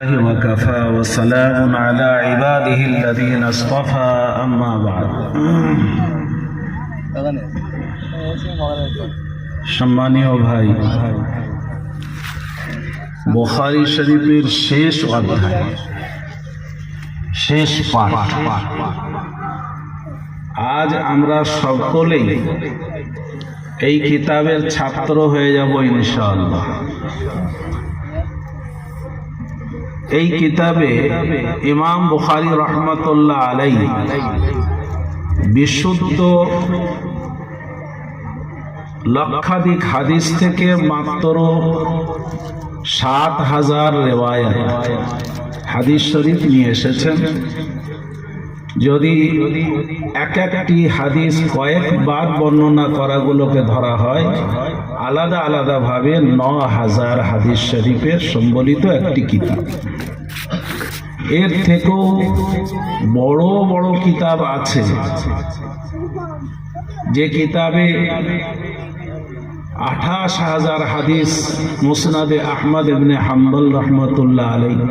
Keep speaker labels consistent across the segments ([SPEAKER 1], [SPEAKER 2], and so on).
[SPEAKER 1] وكفى وسلام على عباده الذين اصطفى أما بعد সম্মানীয় ভাই, বুখারী শরীফের শেষ অধ্যায়, শেষ পাঠ। আজ আমরা সকলেই এই কিতাবের ছাত্র হয়ে যাব ইনশাআল্লাহ। এই কিতাবে ইমাম বুখারী রহমাতুল্লাহ আলাইহি বিশুদ্ধ লক্ষাধিক হাদিস থেকে মাত্র ৭,০০০ রিওয়ায়াত হাদিস শরীফ নিয়ে এসেছেন। যদি এক একটি হাদিস কয়েকবার বর্ণনা করাগুলোকে ধরা হয়, আলাদা আলাদা ভাবে ৯,০০০ হাদিস শরীফের সম্বলিত একটি কিতাব। এর থেকেও বড় বড় কিতাব আছে, যে কিতাবে ২৮,০০০ হাদিস, মুসনাদে আহমদ ইবনে হাম্বল রহমতুল্লাহ আলাইহি,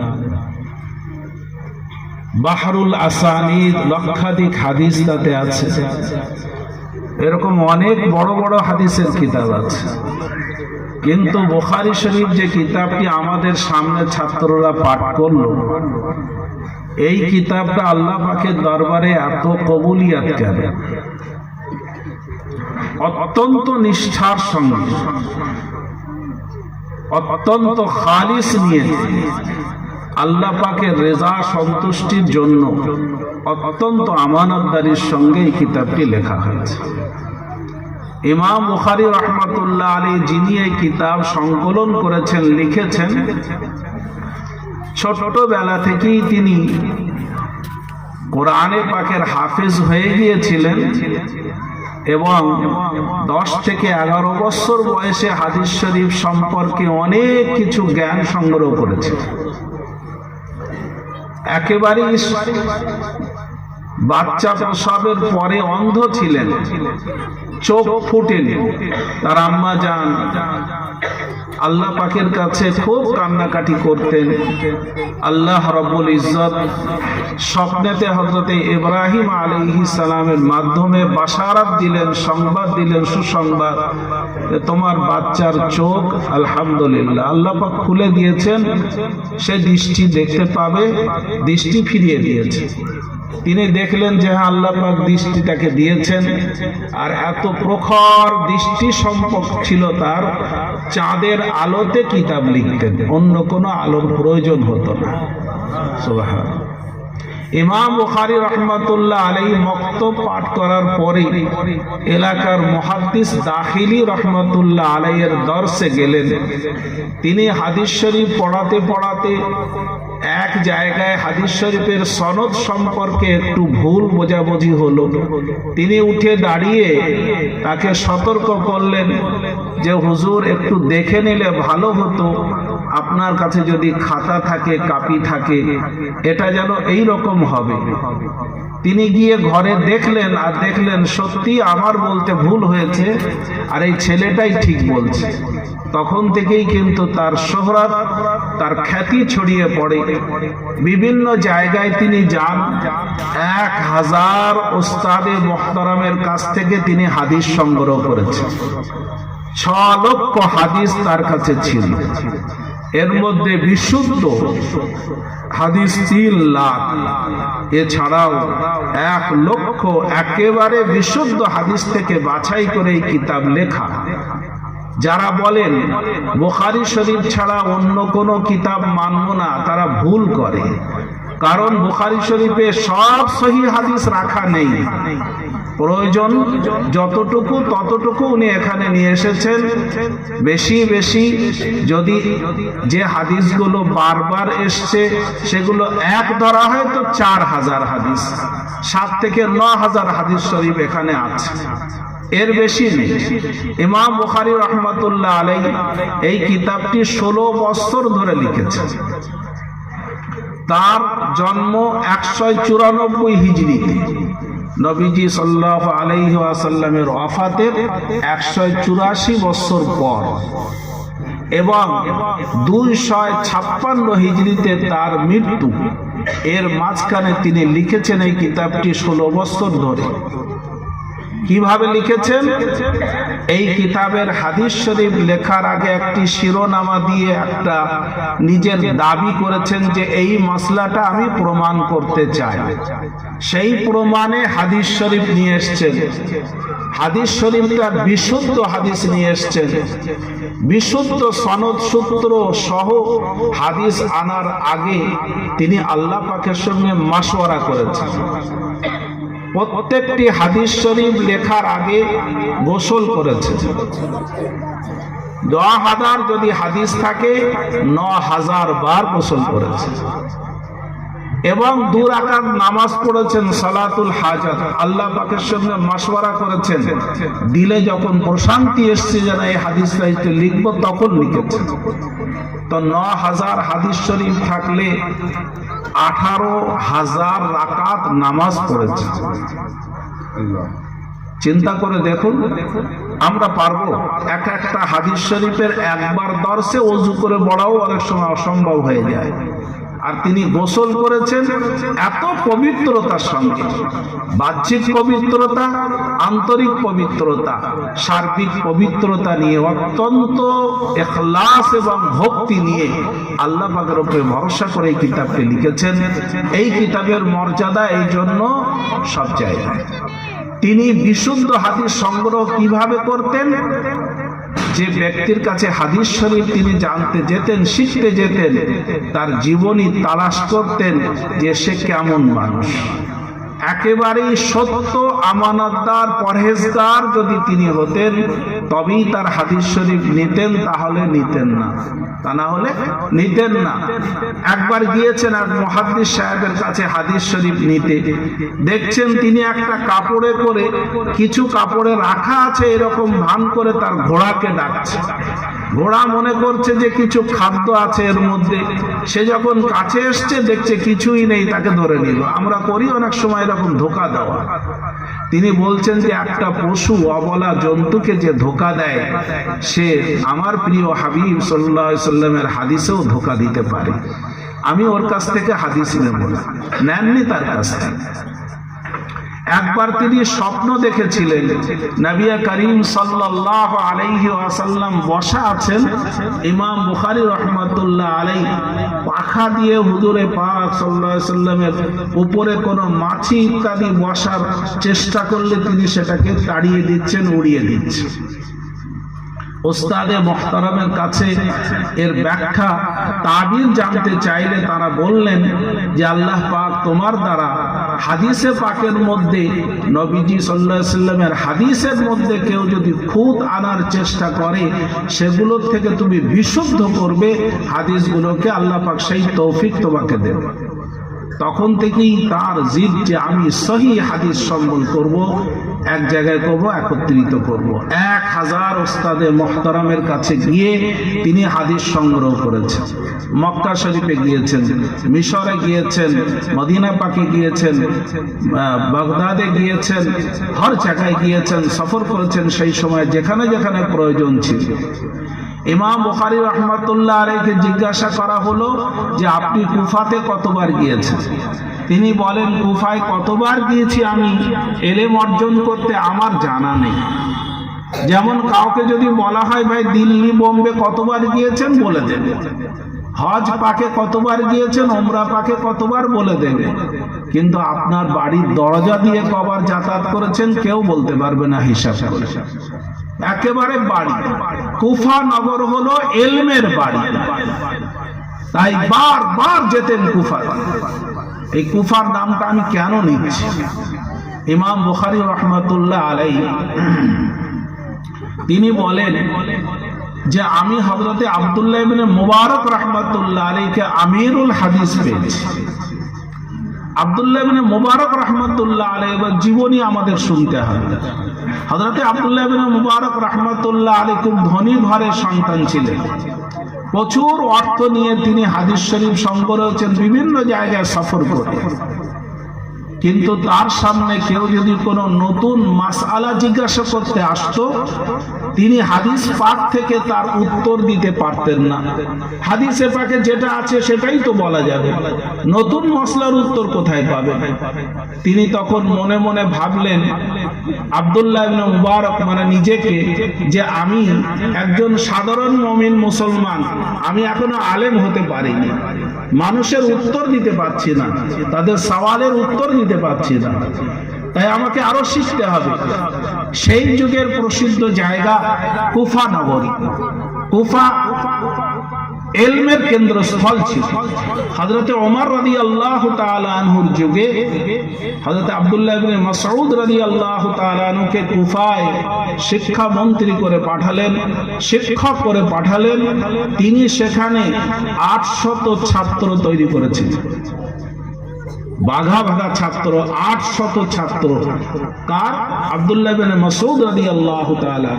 [SPEAKER 1] বাহরুল আসানিদ, লক্ষাধিক হাদিস তাতে আছে। এরকম অনেক বড় বড় হাদিসের কিতাব আছে, কিন্তু বুখারী শরীফ যে কিতাবটি আমাদের সামনে ছাত্ররা পাঠ করলো, এই কিতাবটা আল্লাহ পাকের দরবারে এত কবুলিয়াত কেন? অত্যন্ত নিষ্ঠার সঙ্গে, অত্যন্ত খালিস নিয়ে আল্লাহ পাকের রেজা সন্তুষ্টির জন্য অত্যন্ত আমানতদারির সঙ্গে এই কিতাবটি লেখা হয়েছে। ইমাম বুখারী রহমাতুল্লাহ আলাইহি যিনি এই কিতাব সংকলন করেছেন, লিখেছেন, ছোটবেলা থেকেই তিনি কোরআনে পাকের হাফেজ হয়ে গিয়েছিলেন এবং ১০ থেকে ১১ বছর বয়সে হাদিস শরীফ সম্পর্কে অনেক কিছু জ্ঞান সংগ্রহ করেছে। একেবারে বাচ্চা প্রসবের পরে অন্ধ ছিলেন, চোখ ফুটেনি। তার আম্মা জান আল্লাহ পাকের কাছে খুব কান্নাকাটি করতেন। আল্লাহ রাব্বুল ইজ্জত স্বপ্নেতে হযরতে ইব্রাহিম আলাইহিস সালামের মাধ্যমে বাশারাত দিলেন, সংবাদ দিলেন, সুসংবাদ, তোমার বাচ্চার চোখ আলহামদুলিল্লাহ আল্লাহ পাক খুলে দিয়েছেন, সে দৃষ্টি দেখতে পাবে, দৃষ্টি ফিরিয়ে দিয়েছে। তিনি দেখলেন যে হ্যাঁ, আল্লাহ পাক দৃষ্টিটাকে দিয়েছেন। আর এত প্রখর দৃষ্টি সম্পদ ছিল তার, চাঁদের আলোতে কিতাব লিখতেন, অন্য কোনো আলোর প্রয়োজন হতো না। সুবহানাল্লাহ। ইমাম বুখারী রহমাতুল্লাহ আলাইহি মক্তব পাঠ করার পরে এলাকার মুহাদ্দিস দাখিলি রহমাতুল্লাহ আলাইহির দরসে গেলেন। তিনি হাদিস শরীফ পড়াতে পড়াতে এক জায়গায় হাদিস শরীফের সনদ সম্পর্কে একটু ভুল বোঝাবুঝি হলো। তিনি উঠে দাঁড়িয়ে তাকে সতর্ক করলেন যে হুজুর, একটু দেখে নিলে ভালো হতো, আপনার কাছে যদি খাতা থাকে, কাপি থাকে, এটা যেন এই রকম হবে। তিনি গিয়ে ঘরে দেখলেন, আর দেখলেন সত্যি আমার বলতে ভুল হয়েছে, আর এই ছেলেটাই ঠিক বলছে। তখন থেকেই কিন্তু তার শোহরত, তার খ্যাতি ছড়িয়ে পড়ে। বিভিন্ন জায়গায় তিনি যান। ১,০০০ ওস্তাদে মুহতারামের কাছ থেকে তিনি হাদিস সংগ্রহ করেছেন। ৬ লক্ষ হাদিস তার কাছে ছিল। এর মধ্যে বিশুদ্ধ হাদিস ৩ লাখ, এছাড়াও ১ লক্ষ একেবারে বিশুদ্ধ হাদিস থেকে বাছাই করে এই কিতাব লেখা। যারা বলেন বুখারী শরীফ ছাড়া অন্য কোনো কিতাব মানব না, তারা ভুল করে। কারণ বুখারী শরীফে সব সহিহ হাদিস রাখা নেই। প্রয়োজন যতটুকু ততটুকু উনি এখানে নিয়ে এসেছেন। বেশি বেশি যদি যে হাদিসগুলো বারবার এসছে সেগুলো এক ধরা হয় তো ৪,০০০ হাদিস, ৭ থেকে ৯,০০০ হাদিস শরীফ এখানে আছে, এর বেশি নেই। ইমাম বুখারী রহমাতুল্লাহ আলাইহি এই কিতাবটি ১৬ বছর ধরে লিখেছেন। তার জন্ম ১৯৪ হিজরিতে, নবীজি সাল্লাল্লাহু আলাইহি ওয়াসাল্লামের ওয়াফাতের ১৮৪ বছর পর। এবং 256 হিজরিতে তার মৃত্যু। এর মাঝখানে তিনি লিখেছেন এই কিতাবটি 16 বছর ধরে। কিভাবে লিখেছেন? এই কিতাবের হাদিস শরীফ লেখার আগে একটি শিরোনামা দিয়ে একটা নিজের দাবি করেছেন যে এই মাসলাটা আমি প্রমাণ করতে চাই। সেই প্রমাণে হাদিস শরীফ নিয়ে এসেছেন। হাদিস শরীফটা বিশুদ্ধ হাদিস নিয়ে এসেছেন, বিশুদ্ধ সনদ সূত্র সহ হাদিস আনার আগে তিনি আল্লাহ পাকের সঙ্গে মাশওয়ারা করেছেন। প্রত্যেকটি হাদিস শরীফ লেখার আগে গোসল করেছে। 10,000 যদি হাদিস থাকে 9,000 বার গোসল করেছে এবং 2 রাকাত নামাজ পড়েছেন সালাতুল হাজাত। আল্লাহ পাকের সঙ্গে মাশওয়ারা করেছেন। দিলে যখন প্রশান্তি এসছে যেন এই হাদিসটা লিখব তখন লিখেছেন। তো 9,000 হাদিস শরীফ থাকলে 18,000 রাকাত নামাজ পড়েছে। চিন্তা করে দেখুন, আমরা পারবো? একটা হাদিস শরীফের একবার দর্শে ওযু করে পড়াও অনেক সময় অসম্ভব হয়ে যায়। আর তিনি গোসল করেছেন এত পবিত্রতার সঙ্গে, বাহ্যিক পবিত্রতা, আন্তরিক পবিত্রতা, সার্বিক পবিত্রতা নিয়ে, অত্যন্ত ইখলাস এবং ভক্তি নিয়ে আল্লাহ পাকের উপরে ভরসা করে এই কিতাবকে লিখেছেন। এই কিতাবের মর্যাদা এই জন্য সব জায়গায়। তিনি বিশুদ্ধ হাদিস সংগ্রহ কিভাবে করতেন? যে ব্যক্তির কাছে হাদিস শরীফ তিনি জানতে যেতেন, শিখতে যেতেন, তার জীবনী তালাশ করতেন যে সে কেমন মানুষ। একেবারেই সত্য, আমানতদার, পরহেজগার যদি তিনি হতেন তবেই তার হাদিস শরীফ নিতেন, তাহলে নিতেন না, তা না হলে নিতেন না। একবার গিয়েছেন এক মুহাদ্দিস সাহেবের কাছে হাদিস শরীফ নিতে। দেখছেন তিনি একটা কাপড়ে করে, কিছু কাপড়ে রাখা আছে এরকম ভান করে তার ঘোড়াকে ডাকছে। ঘোড়া মনে করছে যে কিছু খাদ্য আছে এর মধ্যে। সে যখন কাছে এসছে দেখছে কিছুই নেই, তাকে ধরে নিল। আমরা করি অনেক সময় এরকম ধোঁকা দেওয়া। তিনি বলছেন যে একটা পশু, অবলা জন্তুকে যে ধোঁকা দেয় সে আমার প্রিয় হাবিব সাল্লাল্লাহু আলাইহি সাল্লামের হাদিসেও ধোঁকা দিতে পারে। আমি ওর কাছ থেকে হাদিস নেব না। নেননি তার কাছ থেকে। একবার তিনি স্বপ্ন দেখেছিলেন নবী করিম সাল্লাল্লাহু আলাইহি ওয়াসাল্লাম বসা আছেন। ইমাম বুখারী রাহমাতুল্লাহ আলাইহি পাখা দিয়ে হুজুরে পাক সাল্লাল্লাহু আলাইহি সাল্লামের উপরে কোনো মাছি ইত্যাদি বসার চেষ্টা করলে তিনি সেটাকে তাড়িয়ে দিচ্ছেন, উড়িয়ে দিচ্ছেন। ওস্তাদে মুহতারামের কাছে এর ব্যাখ্যা তাবির জানতে চাইলে তারা বললেন যে আল্লাহ পাক তোমার দ্বারা হাদিসে পাকের মধ্যে, নবীজি সাল্লাল্লাহু আলাইহি সাল্লামের হাদিসের মধ্যে কেউ যদি খুঁত আনার চেষ্টা করে সেগুলোর থেকে তুমি বিশুদ্ধ করবে হাদিসগুলোকে, আল্লাহ পাক সেই তৌফিক তোমাকে দেবে। তখন থেকেই তার জিদ যে আমি সহি হাদিস সম্বল করব, এক জায়গায় করব, একত্রিত করব। 1000 ওস্তাদে মুহতারামের কাছে গিয়ে তিনি হাদিস সংগ্রহ করেছেন। মক্কা শরীফে গিয়েছেন, মিশরে গিয়েছেন, মদিনা পাকে গিয়েছেন, বাগদাদে গিয়েছেন, হর জায়গায় গিয়েছেন, সফর করেছেন সেই সময় যেখানে যেখানে প্রয়োজন ছিল। ইমাম বুখারী রাহমাতুল্লাহ আলাইহিকে জিজ্ঞাসা করা হলো যে আপনি কুফাতে কতবার গিয়েছেন? তিনি বলেন কুফায় কতবার গিয়েছি আমি ইলম অর্জন করতে আমার জানা নেই। যেমন কাউকে যদি বলা হয় ভাই দিল্লি বোম্বে কতবার গিয়েছেন বলে দেবে, হজ পাকে কতবার গিয়েছেন, ওমরা পাকে কতবার বলে দেবে, কিন্তু আপনার বাড়ির দরজা দিয়ে কবার যাতায়াত করেছেন কেউ বলতে পারবে না হিসাব করে। একেবারে বাড়ি কুফা নগর হলো ইলমের বাড়ি, তাই বারবার যেতেন কুফা। এই কুফার নামটা আমি কেন নিচ্ছি? ইমাম বুখারী রাহমাতুল্লাহ আলাইহি তিনি বলেন যে আমি হযরতে আব্দুল্লাহ ইবনে মুবারক রাহমাতুল্লাহ আলাইহিকে আমিরুল হাদিস পেয়েছি। আব্দুল্লাহ ইবনে মুবারক রাহমাতুল্লাহ আলাইহির জীবনী আমাদের শুনতে হবে। হযরতে আব্দুল্লাহ ইবনে মুবারক রাহমাতুল্লাহ আলাইহি খুব ধনী ঘরের সন্তান ছিলেন। প্রচুর অর্থ নিয়ে তিনি হাদিস শরীফ সংগ্রহ করেছেন, বিভিন্ন জায়গায় সফর করে। কিন্তু তার সামনে কেউ যদি কোনো নতুন মাসআলা জিজ্ঞাসা করতে আসতো, তিনি হাদিস পাক থেকে তার উত্তর দিতে পারতেন না। হাদিসে পাকে যেটা আছে সেটাই তো বলা যাবে, নতুন মসলার উত্তর কোথায় পাবে? তিনি তখন মনে মনে ভাবলেন, আব্দুল্লাহ ইবনে মুবারক মানে নিজেকে, যে আমি একজন সাধারণ মুমিন মুসলমান, আমি এখনো আলেম হতে পারিনি, মানুষের উত্তর দিতে পারছি না, তাদের সওয়ালের উত্তর দিতে পারছি না, তাই আমাকে আরো শিখতে হবে। সেই যুগের প্রসিদ্ধ জায়গা কুফা নগরী। কুফা ইলমের কেন্দ্রস্থল ছিল। হযরত ওমর রাদিয়াল্লাহু তাআলা আনহুর যুগে হযরত আব্দুল্লাহ ইবনে মাসউদ রাদিয়াল্লাহু তাআলা আনহুকে কুফায় শিক্ষা মন্ত্রী করে পাঠালেন, শিক্ষক করে পাঠালেন। তিনি সেখানে 800 ছাত্র তৈরি করেছেন, বাঘা বাঘা ছাত্র, 800 ছাত্র। কার? আব্দুল্লাহ ইবনে মাসউদ রাদিয়াল্লাহু তাআলা।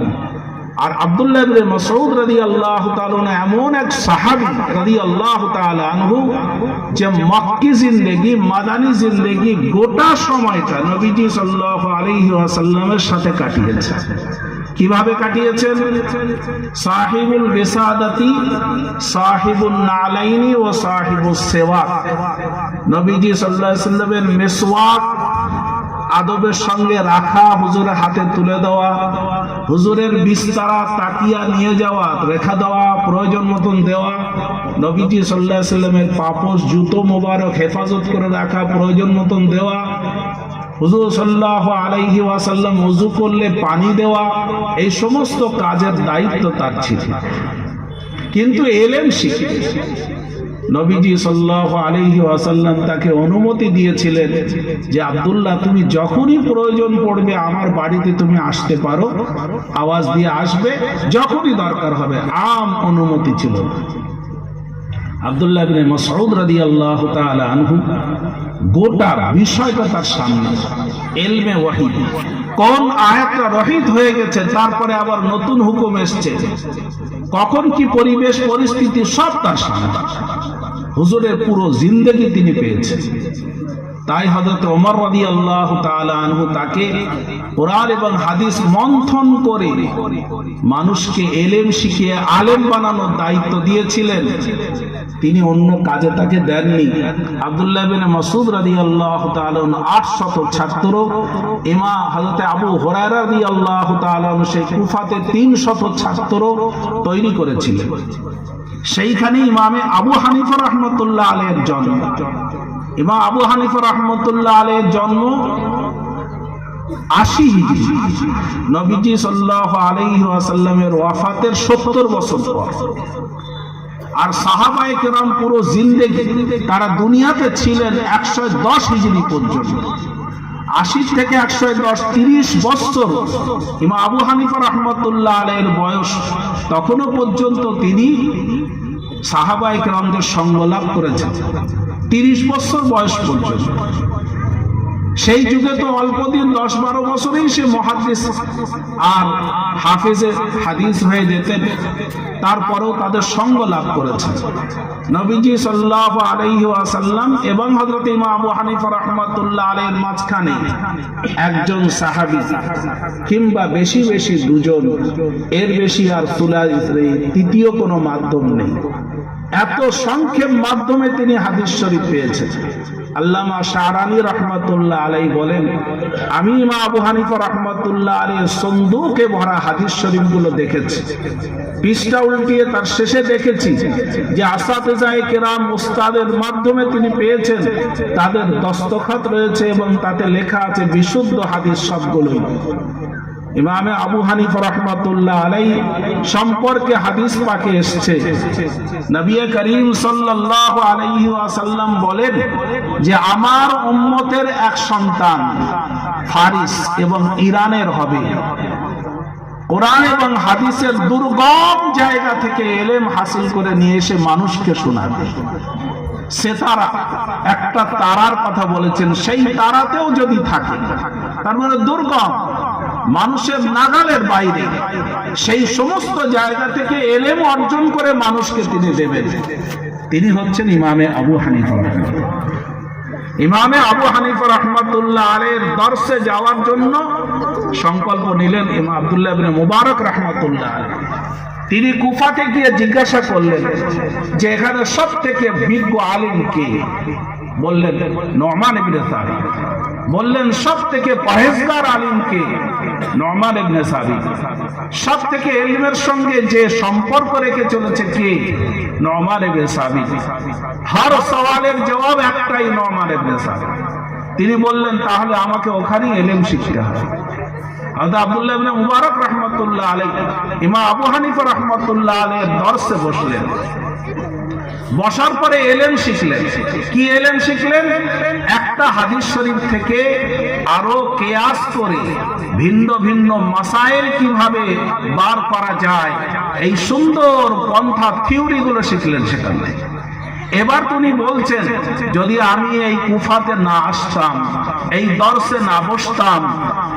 [SPEAKER 1] আর আব্দুল্লাহ ইবনে মাসউদ রাদিয়াল্লাহু তাআলা এমন এক সাহাবী রাদিয়াল্লাহু তাআলা আনহু, যে মক্কি জিন্দেগি, মাদানী জিন্দেগি গোটা সময়টা নবীজি সাল্লাল্লাহু আলাইহি ওয়াসাল্লামের সাথে কাটিয়েছেন। কিভাবে কাটিয়েছেন? সাহিবুল বিসাদাতি, সাহিবুন নালাইনি ও সাহিবুস সিওয়াক। নবীজি সাল্লাল্লাহু আলাইহি ওয়াসাল্লামের মিসওয়াক আদবের সঙ্গে রাখা, হুজুরের হাতে তুলে দেওয়া, হুজুরের বিস্তারা তাকিয়া নিয়ে যাওয়া, রেখা দেওয়া, প্রয়োজন মতন দেওয়া, নবীজি সাল্লাল্লাহু আলাইহি ওয়াসাল্লামের পাপোশ জুতো মোবারক হেফাজত করে রাখা, প্রয়োজন মতন দেওয়া, হুজুর সাল্লাল্লাহু আলাইহি ওয়াসাল্লাম ওযু করলে পানি দেওয়া, এই সমস্ত কাজের দায়িত্ব তার ছিল। কিন্তু এলেম শিখে নবীজি সাল্লাল্লাহু আলাইহি ওয়াসাল্লাম তাকে অনুমতি দিয়েছিলেন যে আব্দুল্লাহ, তুমি যখনই প্রয়োজন পড়বে আমার বাড়িতে তুমি আসতে পারো, আওয়াজ দিয়ে আসবে, যখনই দরকার হবে। আম অনুমতি ছিল। আব্দুল্লাহ ইবনে মাসউদ রাদিয়াল্লাহু তাআলা আনহু গোটা বিষয়টা তার সামনে, ইলমে ওয়াহী, কোন আয়াতটা রহিত হয়ে গেছে, তারপরে আবার নতুন হুকুম এসেছে, কখন কি পরিবেশ পরিস্থিতি, সব তার সামনে। হুজুরের পুরো জিন্দেগি তিনি পেয়েছেন। তাই হযরত ওমর রাদিয়াল্লাহু তাআলা আনহু তাকে কোরআন এবং হাদিস মন্থন করে মানুষকে ইলম শিখিয়ে আলেম বানানোর দায়িত্ব দিয়েছিলেন। তিনি অন্য কাজে তাকে দেননি। আব্দুল্লাহ ইবনে মাসউদ রাদিয়াল্লাহু তাআলা 800 ছাত্র, ইমাম হযরত আবু হুরায়রা রাদিয়াল্লাহু তাআলা সেই কুফাতে 300 ছাত্র তৈরি করেছিলেন। সেইখানে ইমামে আবু হানিফা রাহমাতুল্লাহ আলাইহির জন্ম। ইমাম আবু হানিফা রাহমাতুল্লাহ আলাইহির জন্ম 80 হিজরি, নবীজি সাল্লাল্লাহু আলাইহি ওয়াসাল্লামের ওয়াফাতের 70 বছর পর। আর সাহাবায়ে কেরাম পুরো জিন্দেগি তারা দুনিয়াতে ছিলেন 110 হিজরি পর্যন্ত। 80 থেকে 110, 30 বছর ইমাম আবু হানিফা রাহমাতুল্লাহ আলাইহির বয়স। তখনও পর্যন্ত তিনি সাহাবায়ে কেরামদের সঙ্গ লাভ করেছেন 30 বছর বয়স পর্যন্ত। সেই যুগে তো অল্পদিন 10-12 বছরেই সে মুহাদ্দিস আর হাফেজে হাদিস হয়ে যেতেন। তারপরেও তাদের সঙ্গ লাভ করেছেন নবীজি সাল্লাল্লাহু আলাইহি ওয়াসাল্লাম এবং হযরত ইমাম আবু হানিফা রাহমাতুল্লাহ আলাইহির মাঝখানে একজন সাহাবী কিংবা বেশি বেশি দুজন, এর বেশি আর তৃতীয় কোনো মাধ্যম নেই। এত সংক্ষেপ মাধ্যমে তিনি হাদিস শরীফ পেয়েছেন। আল্লামা শারানি রাহমাতুল্লাহ আলাইহি বলেন, আমি ইমাম আবু হানিফা রাহমাতুল্লাহ আলাইহির সন্দুকে ভরা হাদিস শরীফগুলো দেখেছি। পৃষ্ঠা উল্টিয়ে তার শেষে দেখেছি যে আসাতেজায়ে কেরাম, উস্তাদের মাধ্যমে তিনি পেয়েছেন, তাদের দস্তখত রয়েছে এবং তাতে লেখা আছে বিশুদ্ধ হাদিস সবগুলোই। ইমামে আবু হানিফা রাহমাতুল্লাহ আলাইহি সম্পর্কে হাদিস পাকে এসেছে, নবী করিম সাল্লাল্লাহু আলাইহি ওয়াসাল্লাম বলেন যে আমার উম্মতের এক সন্তান ফারিস এবং ইরানের হবে, কোরআন এবং হাদিসের দুর্গম জায়গা থেকে ইলম হাসিল করে নিয়ে এসে মানুষকে শোনাবে। সেতারা, একটা তারার কথা বলেছেন, সেই তারাতেও যদি থাকে, তার মানে দুর্গম, মানুষের নাগালের বাইরে, সেই সমস্ত জায়গা থেকে ইলম অর্জন করে মানুষকে তিনি দেবেন। তিনি হচ্ছেন ইমামে আবু হানিফা। ইমামে আবু হানিফা রাহমাতুল্লাহ আলাইহির দরসে যাওয়ার জন্য সংকল্প নিলেন ইমাম আব্দুল্লাহ ইবনে মুবারক রাহমাতুল্লাহ আলাইহি। তিনি কুফাতে গিয়ে জিজ্ঞাসা করলেন যে এখানে সবথেকে বিজ্ঞ আলিম কে? বললেন নুমান ইবনে সাবিত। বললেন সবথেকে পরহেজগার আলিম কে? নুমান ইবনে সাবিত। সবথেকে ইলমের সঙ্গে যে সম্পর্ক রেখে চলেছে কে? নুমান ইবনে সাবিত। হর সওয়ালের জবাব একটাই, নুমান ইবনে সাবিত। তিনি বললেন তাহলে আমাকে ওখানেই ইলম শিখতে হবে। আব্দুল্লাহ ইবনে মুবারক রাহমাতুল্লাহ আলাইহি ইমাম আবু হানিফা রাহমাতুল্লাহ আলাইহির দরসে বসলেন। বসার পরে ইলম শিখলেন। কি ইলম শিখলেন? একটা হাদিস শরীফ থেকে আরো কিয়াস করে ভিন্ন ভিন্ন মাসাইল কিভাবে বার করা যায়, এই সুন্দর পন্থা থিওরি গুলো শিখলেন সেখানে। এবার তিনি বলছেন যদি আমি এই কুফাতে না আসতাম, এই দরসে না বসতাম,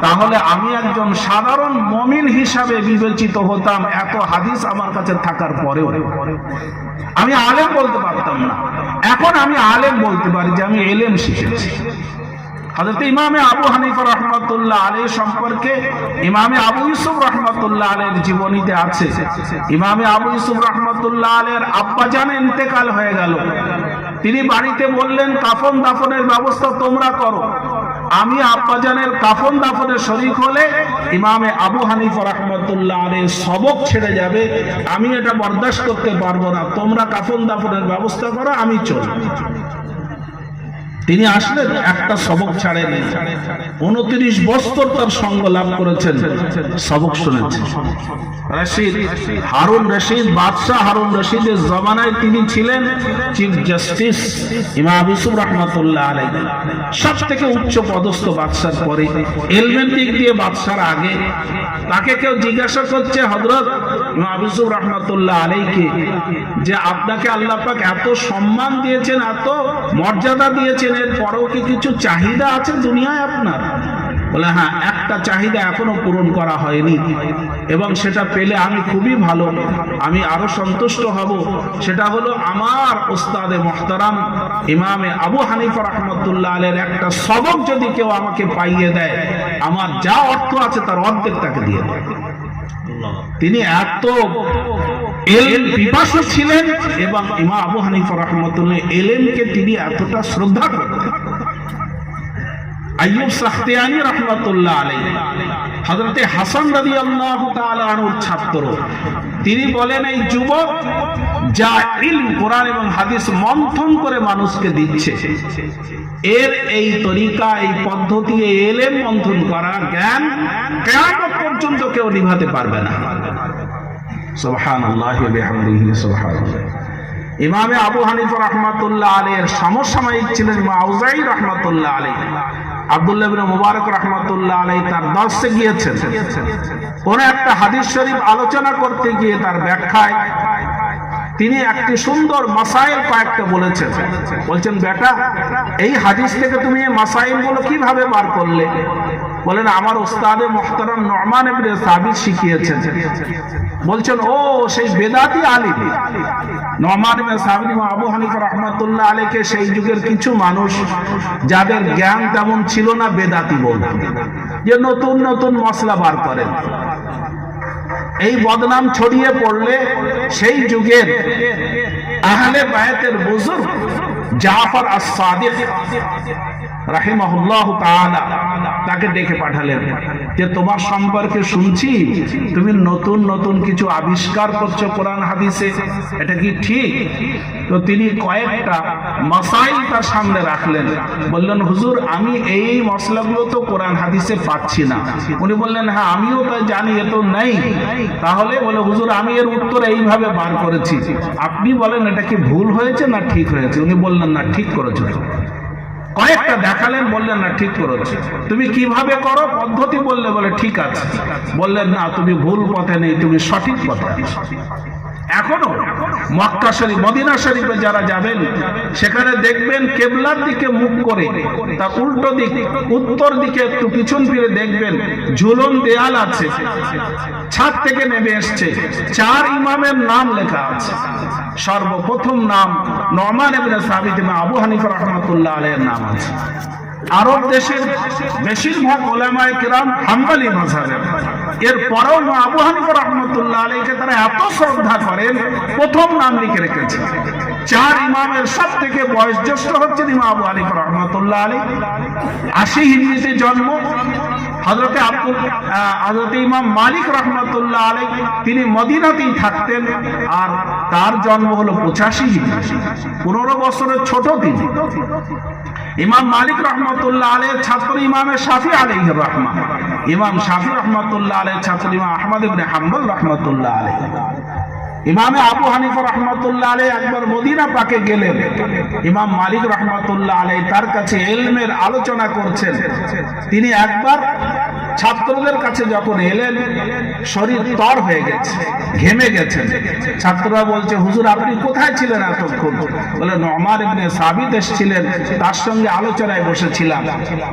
[SPEAKER 1] তাহলে আমি একজন সাধারণ মুমিন হিসাবে বিবেচিত হতাম। এত হাদিস আমার কাছে থাকার পরেও আমি আলেম বলতে পারতাম না। এখন আমি আলেম বলতে পারি যে আমি ইলম শিখেছি। হযরত ইমামে আবু হানিফা রাহমাতুল্লাহ আলাইহি সম্পর্কে ইমামে আবু ইউসুফ রাহমাতুল্লাহ আলাইহির জীবনীতে আছে। ইমামে আবু ইউসুফ রাহমাতুল্লাহ আলাইহির আব্বাজান ইন্তেকাল হয়ে গেল। তিনি বাড়িতে বললেন কাফন দাফনের ব্যবস্থা তোমরা করো। আমি আব্বাজানের কাফন দাফনের শরীক হলে ইমামে আবু হানিফা রাহমাতুল্লাহ আলাইহি সবক ছেড়ে যাবে, আমি এটা বরদাস্ত করতে পারবো না। তোমরা কাফন দাফনের ব্যবস্থা করো, আমি চলি। তিনি আসলেন, একটা সবক ছাড়েন। 29 বছর তার সঙ্গ লাভ করেছেন, সবক শুনেছেন। রশিদ, হারুন রশিদ, বাদশাহ হারুন রশিদের জমানায় তিনি ছিলেন চিফ জাস্টিস ইমাম আবু ইউসুফ রাহমাতুল্লাহ আলাইহি। সব থেকে উচ্চ পদস্থ বাদশার পরে, ইলমের দিক দিয়ে বাদশার আগে। তাকে কেউ জিজ্ঞাসা করছে হযরত ইমাম আবু ইউসুফ রাহমাতুল্লাহ আলাইহি যে আপনাকে আল্লাহ পাক এত সম্মান দিয়েছেন, এত মর্যাদা দিয়েছেন, এর পরেও কি কিছু চাহিদা আছে দুনিয়ায় আপনার? বলে হ্যাঁ, একটা চাহিদা এখনো পূরণ করা হয়নি, এবং সেটা পেলে আমি খুবই ভালো, আমি আরো সন্তুষ্ট হব। সেটা হলো আমার উস্তাদে মুহতারাম ইমামে আবু হানিফা রাহমাতুল্লাহ আলাইহির একটা সবক যদি কেউ আমাকে পাইয়ে দেয়, আমার যা অর্থ আছে তার অর্ধেক তাকে দিয়ে দেয়। তিনি এত ইলম পিপাসু ছিলেন, এবং ইমাম আবু হানিফা রাহমাতুল্লাহ ইলমকে তিনি এতটা শ্রদ্ধা করতেন। আইয়ুব সাখতিয়ানি রাহমাতুল্লাহ আলাইহি হযরতে হাসান রাদিয়াল্লাহু তাআলা আনহুর ছাত্র। তিনি বলেন এই যুবক যা ইলম কোরআন এবং হাদিস মন্থন করে মানুষকে দিচ্ছে, এর এই তরিকা, এই পদ্ধতি, এই ইলম মন্থন করা জ্ঞান কিয়ামত পর্যন্ত কেউ নিভাতে পারবে না। সুবহানাল্লাহি ওয়া বিহামদিহি সুবহানাল্লাহ। ইমামে আবু হানিফা রাহমাতুল্লাহ আলাইহির সমসাময়িক ছিলেন ইমাম আউজাঈ রাহমাতুল্লাহ আলাইহি। আব্দুল্লাহ ইবনে মুবারক রাহমাতুল্লাহ আলাইহি তার দরসে গিয়েছেন। কোন একটা হাদিস শরীফ আলোচনা করতে গিয়ে তার ব্যাখ্যায় তিনি একটি সুন্দর মাসাইল কয়েকটা বলেছেন। বলছেন বেটা, এই হাদিস থেকে তুমি এই মাসাইলগুলো কিভাবে বার করলে? বলেন আমার উস্তাদে মুহতারাম নুমান ইবনে সাবিত শিখিয়েছেন। বলছেন ও সেই বেদাতি আলিম নুমান ইবনে সাবিত আবু হানিফা রাহমাতুল্লাহ আলাইহিকে সেই যুগের কিছু মানুষ যাদের জ্ঞান তেমন ছিল না বেদাতি বলতেন, যে নতুন নতুন মশলা বার করেন। এই বদনাম ছড়িয়ে পড়লে সেই যুগের আহলে বায়তের বুজুর্গ জাফর আস-সাদিক রাহিমাহুল্লাহ তাআলা তাকে ডেকে পাঠালেন যে তোমার সম্পর্কে শুনছি তুমি নতুন নতুন কিছু আবিষ্কার করছো কোরআন হাদিসে, এটা কি ঠিক? তো তিনি কয়েকটা মাসাইল তার সামনে রাখলেন। বললেন হুজুর, আমি এই মশলাগুলো তো কোরআন হাদিসে পাচ্ছি না। উনি বললেন হ্যাঁ আমিও তাই জানি, এ তো নেই। তাহলে বলে হুজুর আমি এর উত্তর এইভাবে বার করেছি, আপনি বলেন এটা কি ভুল হয়েছে না ঠিক হয়েছে? উনি বললেন না ঠিক করেছো। কয়েকটা দেখালেন, বললেন না ঠিক করেছে। তুমি কিভাবে করো পদ্ধতি বললে, বলে ঠিক আছে। বললেন না তুমি ভুল পথে নেই, তুমি সঠিক পথে আছো। এখনো মক্কা শরীফ মদিনা শরীফে যারা যাবেন সেখানে দেখবেন কেবলার দিকে মুখ করে তার উল্টো দিক উত্তর দিকে একটু পিছন ফিরে দেখবেন ঝুলন দেয়াল আছে, ছাদ থেকে নেমে এসছে, 4 ইমামের নাম লেখা আছে। সর্বপ্রথম নাম নুমান ইবনে সাবিত এবং আবু হানিফা রাহমাতুল্লাহ আলাইহির নাম আছে। আরব দেশের বেশিরভাগ উলামায়ে কিরাম হাম্বলি মাযহাবের, এরপরেও আবু হানিফা রাহমাতুল্লাহ আলাইহিকে তারা এত শ্রদ্ধা করেন, প্রথম নাম লিখে রেখেছে। 4 ইমামের সব থেকে বয়োজ্যেষ্ঠ হচ্ছেন ইমাম আবু হানিফা রাহমাতুল্লাহ আলাইহি। 80 হিজরিতে জন্ম। হযরত ইমাম মালিক রাহমাতুল্লাহ আলাইহি তিনি মদিনাতেই থাকতেন, আর তার জন্ম হলো 85 হিজরি, 15 বছরের ছোট তিনি। ইমাম মালিক রহমতুল্লাহ আলাইহির ছাত্র ইমাম শাফি আলাইহির রাহমা, ইমাম শাফি রহমতুল্লাহ আলাইহির ছাত্র ইমাম আহমদ ইবনে হাম্বল রহমতুল্লাহ আলাইহি। ইমামে আবু হানিফা রহমতুল্লাহ আলাইহি একবার মদিনা পাকে গেলেন। ইমাম মালিক রহমতুল্লাহ আলাইহি তার কাছে ইলমের আলোচনা করছেন। তিনি একবার ছাত্রদের কাছে যখন এলেন, শরীর তর হয়ে গেছে, ঘেমে গেছেন। ছাত্ররা বলছে, হুজুর আপনি কোথায় ছিলেন এতক্ষণ? বলে নুমান ইবনে সাবিত এসেছিলেন, তার সঙ্গে আলোচনায় বসেছিলাম।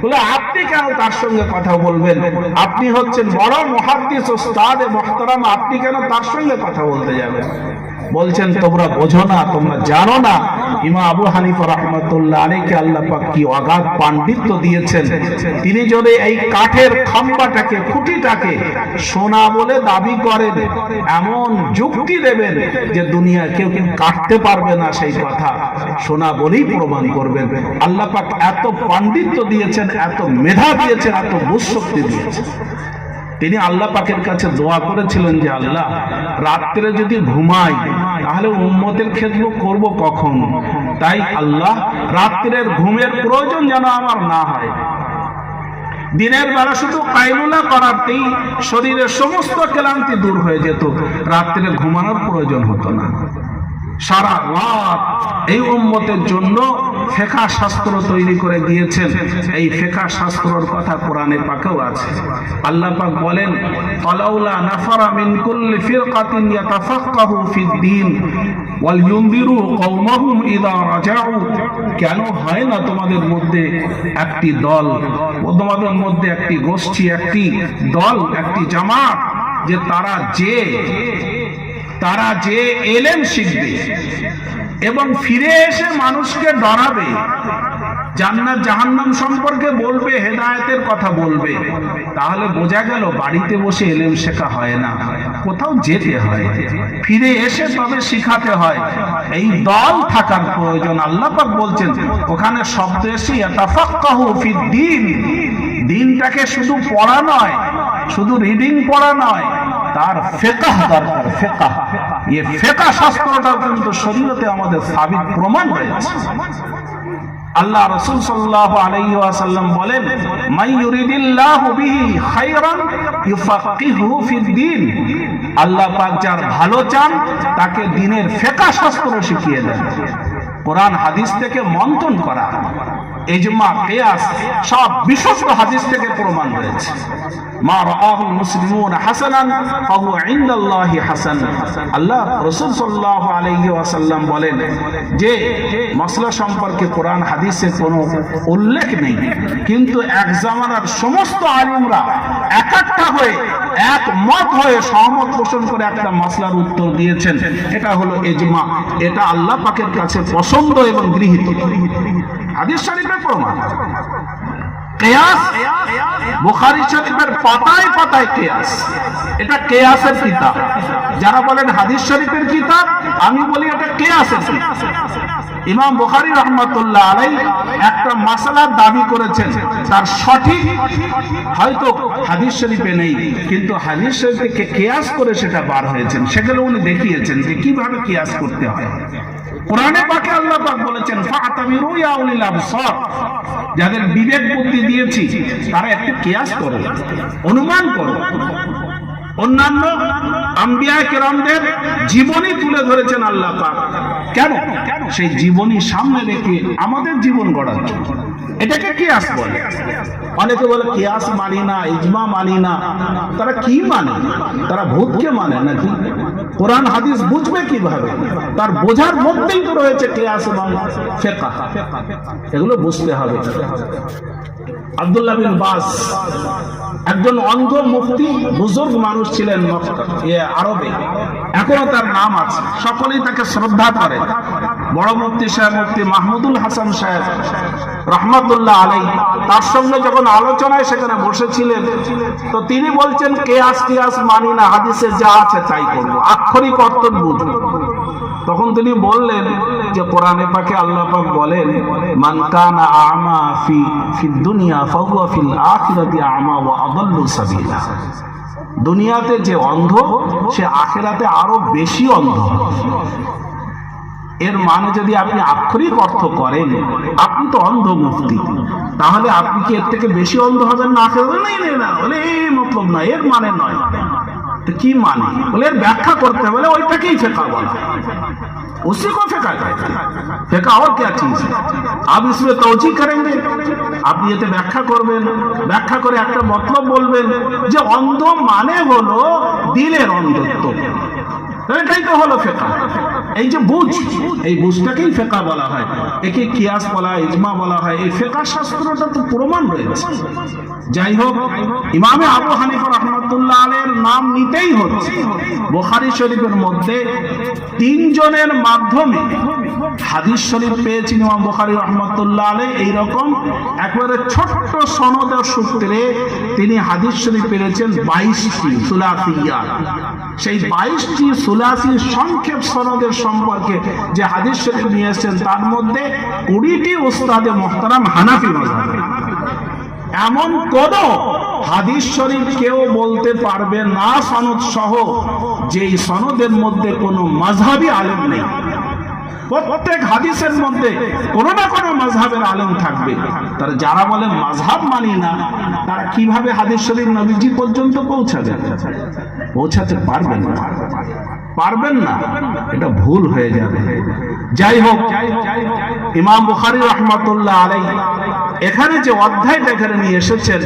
[SPEAKER 1] বলে আপনি কেন তার সঙ্গে কথা বলবেন? আপনি হচ্ছেন বড় মুহাদ্দিস ওস্তাদ মুহতারাম, আপনি কেন তার সঙ্গে কথা বলতে যাবেন? বলছেন তোমরা বোঝো না, তোমরা জানো না ইমাম আবু হানিফা রাহমাতুল্লাহ আলাইহিকে আল্লাহ পাক কি অগাধ পাণ্ডিত্য দিয়েছেন। তিনি যদি এই কাঠের খাম্বাটাকে খুঁটিটাকে সোনা বলে দাবি করেন, এমন যুক্তি দেবেন যে দুনিয়া কেউ কাটতে পারবে না, সেই কথা সোনা বলেই প্রমাণ করবেন। আল্লাহ পাক এত পাণ্ডিত্য দিয়েছেন, এত মেধা দিয়েছেন, এত বুদ্ধিশক্তি দিয়েছেন। তিনি আল্লাহ পাকের কাছে দোয়া করেছিলেন যে আল্লাহ, রাত্রে যদি ঘুমাই তাহলে উম্মতের খেদমত করব কখন? তাই আল্লাহ রাত্রের ঘুমের প্রয়োজন যেন আমার না হয়। দিনের বেলা শুধু কাইলুলা করাতেই শরীরের সমস্ত ক্লান্তি দূর হয়ে যেত, রাত্রে ঘুমানোর প্রয়োজন হতো না। সারা রাত এই উম্মতের জন্য ফিকহ শাস্ত্র তৈরি করে দিয়েছেন। এই ফিকহ শাস্ত্রের কথা কোরআনে পাকেও আছে। আল্লাহ পাক বলেন, ফালাউলা নাফারা মিন কুল্লি ফিরকাতিন ইয়াতাফাক্কাহু ফিদ-দীন ওয়াল ইউনদিরু কওমাহুম ইযা রাজাউ। কেন হয় না তোমাদের মধ্যে একটি দল, তোমাদের মধ্যে একটি গোষ্ঠী, একটি দল, একটি জামাত, যে তারা যে এলেম শিখবে এবং ফিরে এসে মানুষকে ডরাবে, জান্নাত জাহান্নাম সম্পর্কে বলবে, হেদায়েতের কথা বলবে। তাহলে বোঝা গেল বাড়িতে বসে এলেম শেখা হয় না, কোথাও যেতে হয়, ফিরে এসে তবে শিখাতে হয়। এই দল থাকার প্রয়োজন। আল্লাহ পাক বলছেন ওখানে শব্দ এসে ইয়াতাফাক্কাহু ফিদ-দীন, দিনটাকে শুধু পড়া নয়, শুধু রিডিং পড়া নয়, তার ফিকহ দরকার। ফিকহ, এই ফিকহ শাস্ত্রটাও কিন্তু শরীয়তে আমাদের সাবিত প্রমাণ হয়েছে। আল্লাহ রাসূল সাল্লাল্লাহু আলাইহি ওয়াসাল্লাম বলেন, মান ইউরিদিল্লাহু বিহি খায়রান ইউফাক্কিহুহু ফিদ-দীন। আল্লাহ পাক যার ভালো চান তাকে দ্বীনের ফিকহ শাস্ত্র শিখিয়ে দেন। কোরআন হাদিস থেকে মন্থন করা, ইজমা, কিয়াস সব বিশুদ্ধ হাদিস থেকে প্রমাণ হয়েছে। মা রাআহুল মুসলিমুনা হাসানান ফাহুয়া ইনদাল্লাহি হাসান। আল্লাহ রাসূল সাল্লাল্লাহু আলাইহি ওয়াসাল্লাম বলেন যে মাসলা সম্পর্কে কোরআন হাদিসে কোনো উল্লেখ নেই, কিন্তু এক জামানার সমস্ত আলিমরা একাট্টা হয়ে একমত হয়ে সহমত পোষণ করে একটা মাসলার উত্তর দিয়েছেন। এটা হলো ইজমা। এটা আল্লাহ পাকের কাছে পছন্দ এবং গৃহীত। হাদিস শরীফের প্রমাণ। কিয়াস, বুখারী শরীফের পাতায় পাতায় কিয়াস। এটা কিয়াসের কিতাব। যারা বলেন হাদিস শরীফের কিতাব, আমি বলি এটা কিয়াসের কিতাব। ইমাম বুখারী রাহমাতুল্লাহ আলাইহি একটা মাসআলার দাবি করেছেন, তার সঠিক হয়তো হাদিস শরীফে নেই, কিন্তু হাদিস শরীফে কিয়াস করে সেটা বার হয়েছেন। সেগুলো উনি দেখিয়েছেন যে কিভাবে কিয়াস করতে হয়। কোরআনে পাকে আল্লাহ পাক বলেছেন, ফাতামিরু ইয়া উলিল আবসার, যাদের বিবেক বুদ্ধি দিয়েছি তারা একটু কিয়াস করো, অনুমান করো। অন্যান্য আম্বিয়া কেরামদের জীবনী তুলে ধরেছেন আল্লাহ পাক। কেন? সেই জীবনী সামনে রেখে আমাদের জীবন গড়ার জন্য। এটাকে কিয়াস বলে। অনেকে বলে কিয়াস মানি না, ইজমা মানি না। তারা কি মানে? তারা ভূতকে মানে নাকি? কোরআন হাদিস বুঝবে কিভাবে? তার বোঝার মধ্যেই তো রয়েছে কিয়াস এবং ফিকহ, এগুলো বুঝতে হবে। আব্দুল্লাহ বিন বাস একজন অন্ধ মুফতি, বুজুর্গ মানুষ ছিলেন আরবে, এখনো তার নাম আছে, সকলেই তাকে শ্রদ্ধা করে। বড় মুফতি সাহেব মুফতি মাহমুদুল হাসান সাহেব রহমাতুল্লাহ আলাইহি তার সঙ্গে যখন আলোচনায় সেখানে বসেছিলেন, তো তিনি বলছেন কিয়াস মানি না, হাদিসে যা আছে তাই করবো, আক্ষরিক অর্থ বুঝবো। তখন তিনি বললেন যে কোরআনে পাকে আল্লাহ পাক বলেন, মান কানা আমা ফি দুনিয়া ফাহুয়া ফিল আখিরাতি আমা ওয়া আদাল্লু সাবিলা। দুনিয়াতে যে অন্ধ সে আখিরাতে আরো বেশি অন্ধ। এর মানে যদি আপনি আক্ষরিক অর্থ করেন, আপনি তো অন্ধ মুফতি, তাহলে আপনি কি এর থেকে বেশি অন্ধ হবেন না আখিরাতে? না, বলে এই মতলব না, এর মানে নয়। तो की माने बोले व्याख्या करते हैं, बोले वही फेंका बोला, उसी को फेंका फेंका और क्या चीज है। आप इसमें तौजी करेंगे, आप ये व्याख्या करबेन, व्याख्या करे একটা মতলব বলবেন যে অন্ধ মানে হলো দিলের অন্ধত্ব, এটাই তো হলো ফেকা। এই যে বুঝ, এই বুঝটাকেই ফেকা বলা হয়, একে কিয়াস বলা হয়, ইজমা বলা হয়। এই ফেকা শাস্ত্রটা তো প্রমাণ রয়েছে। যাই হোক, ইমামে আবু হানিফা রাহমাতুল্লাহ আলাইহির নাম নিতেই হচ্ছে। বুখারী শরীফের মধ্যে তিনজনের মাধ্যমে হাদিস শরীফ পেয়েছেন ইমাম বুখারী রাহমাতুল্লাহ আলাইহি। এইরকম একবারে ছোট্ট সনদের সূত্রে তিনি হাদিস শরীফ পেয়েছেন 22টি সুলাসিয়া। সেই 22টি সুলাসি সংক্ষেপ সনদের সম্পর্কে যে হাদিস শরীফ নিয়ে এসেছেন, তার মধ্যে 20টি উস্তাদে মুহতারাম হানাফি মাযহাবের। এমন কোন হাদিস শরীফ কেউ বলতে পারবে না সনদ সহ যেই সনদের মধ্যে কোনো মাযহাবী আলেম নেই। প্রত্যেক হাদিসের মধ্যে কোনো না কোনো মাযহাবের আলেম থাকবে। তারা যারা বলে মাযহাব মানি না, তারা কিভাবে হাদিস শরীফ নবীজি পর্যন্ত পৌঁছাবে? পৌঁছাতে পারবেন না, পারবেন না, এটা ভুল হয়ে যাবে। যাই হোক, ইমাম বুখারী রাহমাতুল্লাহ আলাইহি এখানে যে অধ্যায়টা এখানে নিয়ে এসেছেন,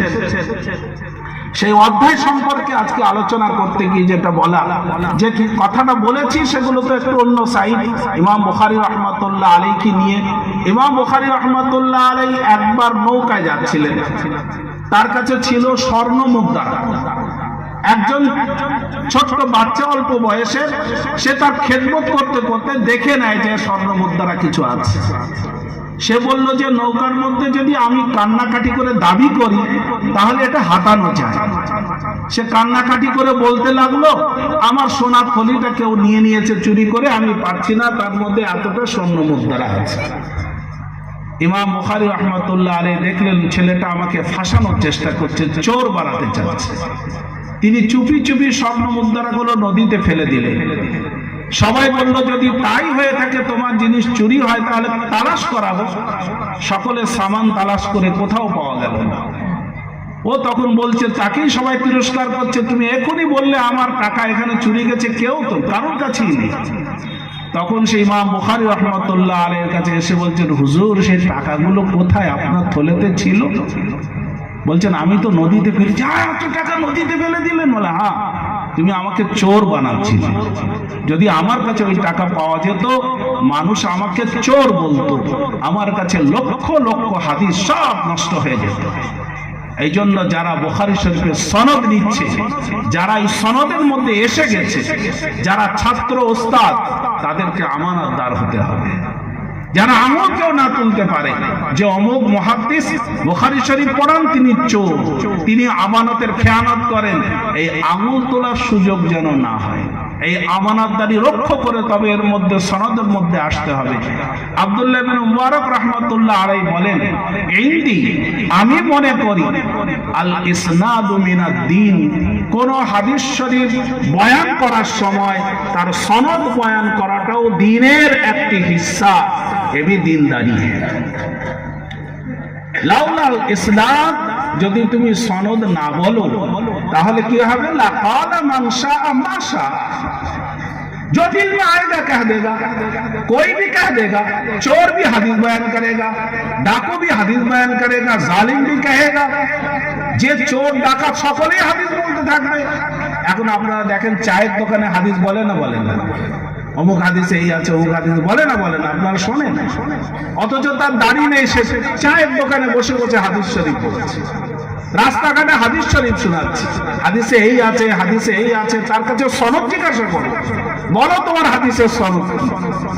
[SPEAKER 1] সেই অধ্যায় সম্পর্কে আজকে আলোচনা করতে গিয়ে যেটা বলা, যে কথাটা বলেছি সেগুলো তো একটু অন্য সাইড। ইমাম বুখারী রাহমাতুল্লাহ আলাইহি নিয়ে, ইমাম বুখারী রাহমাতুল্লাহ আলাইহি একবার নৌকায় যাচ্ছিলেন, তার কাছে ছিল স্বর্ণ মুদ্রা। একজন ছোট্ট বাচ্চা অল্প বয়সের, সে তার খেদমত করতে করতে দেখে নেয় যে স্বর্ণ মুদ্রা কিছু আছে। সে বলল যে নৌকার মধ্যে যদি আমি কান্নাকাটি করে দাবি করি তাহলে এটা হাতানো যায়। সে কান্নাকাটি করে বলতে লাগলো, আমার সোনার থলিটা কেউ নিয়ে নিয়েছে চুরি করে, আমি পাচ্ছি না, তার মধ্যে এতটা স্বর্ণ মুদ্রা আছে। ইমাম বুখারী রাহমাতুল্লাহ আলাইহি দেখলেন ছেলেটা আমাকে ফাঁসানোর চেষ্টা করছে, চোর বানাতে চাচ্ছে। তিনি চুপি চুপি স্বর্ণ মুদ্রাগুলো নদীতে ফেলে দিলেন। সবাই বলল, যদি তাই হয়ে থাকে, তোমার জিনিস চুরি হয়, তাহলে তালাশ করা হোক। সকলে সামান তালাশ করে কোথাও পাওয়া গেল না। ও তখন বলছে, তাকেই সবাই তিরস্কার করছে, তুমি এখনই বললে আমার টাকা এখানে চুরি গেছে, কেউ তো কারোর কাছেই নেই। তখন সেই ইমাম বুখারী রাহমাতুল্লাহ আলাইহির কাছে এসে বলছেন, হুজুর সেই টাকাগুলো কোথায়? আপনার থলেতে ছিল। বলছেন, আমি তো নদীতে ফেলেছি। এত টাকা নদীতে ফেলে দিলেন? বলে, হ্যাঁ, তুমি আমাকে চোর বানাচ্ছিলে। যদি আমার কাছে ওই টাকা পাওয়া যেত, মানুষ আমাকে চোর বলতো, আমার কাছে লক্ষ লক্ষ হাদিস সব নষ্ট হয়ে যেত। এই জন্য যারা বুখারী শরীফের সনদ নিচ্ছে, যারা এই সনদের মধ্যে এসে গেছে, যারা ছাত্র ওস্তাদ, তাদেরকে আমানতদার হতে হবে। যারা আঙুল কেউ না তুলতে পারে যে অমুক মুহাদ্দিস বুখারী শরীফ পড়ান, তিনি চোর, তিনি আমানতের খেয়ানত করেন, এই আঙুল তোলার সুযোগ যেন না হয়। এই আমানতদারি রক্ষা করে তবে এর মধ্যে সনদের মধ্যে আসতে হবে। আব্দুল্লাহ ইবনে মুবারক রাহমাতুল্লাহ আলাইহি বলেন, ইনদি, আমি মনে করি, আল ইসনাদু মিনাদ দ্বীন, কোন হাদিস শরীফ বয়ান করার সময় তার সনদ বয়ান করাটাও দ্বীনের একটি হিস্সা, এবি দ্বীনদারি। লাউলাল ইসলাম, যদি তুমি সনদ না বলো তাহলে কি হবে? লাকালা মান শাআ মা শাআ, जो दिल में आएगा कह देगा, कोई भी कह देगा। चोर भी हदीस बयान करेगा, डाकू भी हदीस बयान करेगा, जालिम भी कहेगा, जे चोर डाका सकलेই হাদিস বলতে থাকবে। এখন আপনারা দেখেন চায়ের দোকানে হাদিস বলে না বলেন না, অমুক হাদিসে এই আছে, অমুক হাদিস বলে না বলেন, আপনারা শোনেন, অথচ তার দাড়ি নেই, সে চায়ের দোকানে বসে বসে হাদিস শরীফ পড়ছে, রাস্তাঘাটে হাদিস শরীফ শোনাচ্ছে, হাদিসে এই আছে, হাদিসে এই আছে। তার কাছে সনদ জিজ্ঞাসা করো, বলো তোমার হাদিসের সনদ,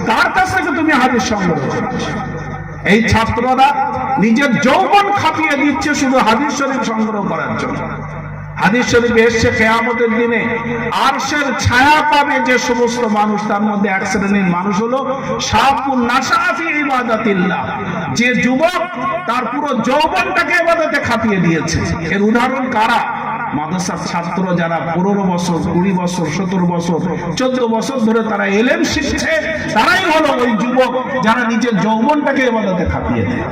[SPEAKER 1] তার কাছ থেকে তুমি হাদিস সংগ্রহ করছো। এই ছাত্ররা নিজের যৌবন খাপিয়ে দিচ্ছে শুধু হাদিস শরীফ সংগ্রহ করার জন্য। হাদিস শরীফে এসছে কিয়ামতের দিনে আরশের ছায়া পাবে যে সমস্ত মানুষ, তার মধ্যে এক শ্রেণীর মানুষ হলো শাবুন নাশা ফি ইবাদাতিল্লাহ, যে যুবক তার পুরো যৌবনটাকে ইবাদতে খাপিয়ে দিয়েছে। এর উদাহরণ কারা? মাদ্রাসার ছাত্র যারা 15 বছর, 20 বছর, 17 বছর, 14 বছর ধরে তারা ইলম শিখছে, তারাই হলো ওই যুবক যারা নিজের যৌবনটাকে ইবাদতে খাপিয়ে দেয়।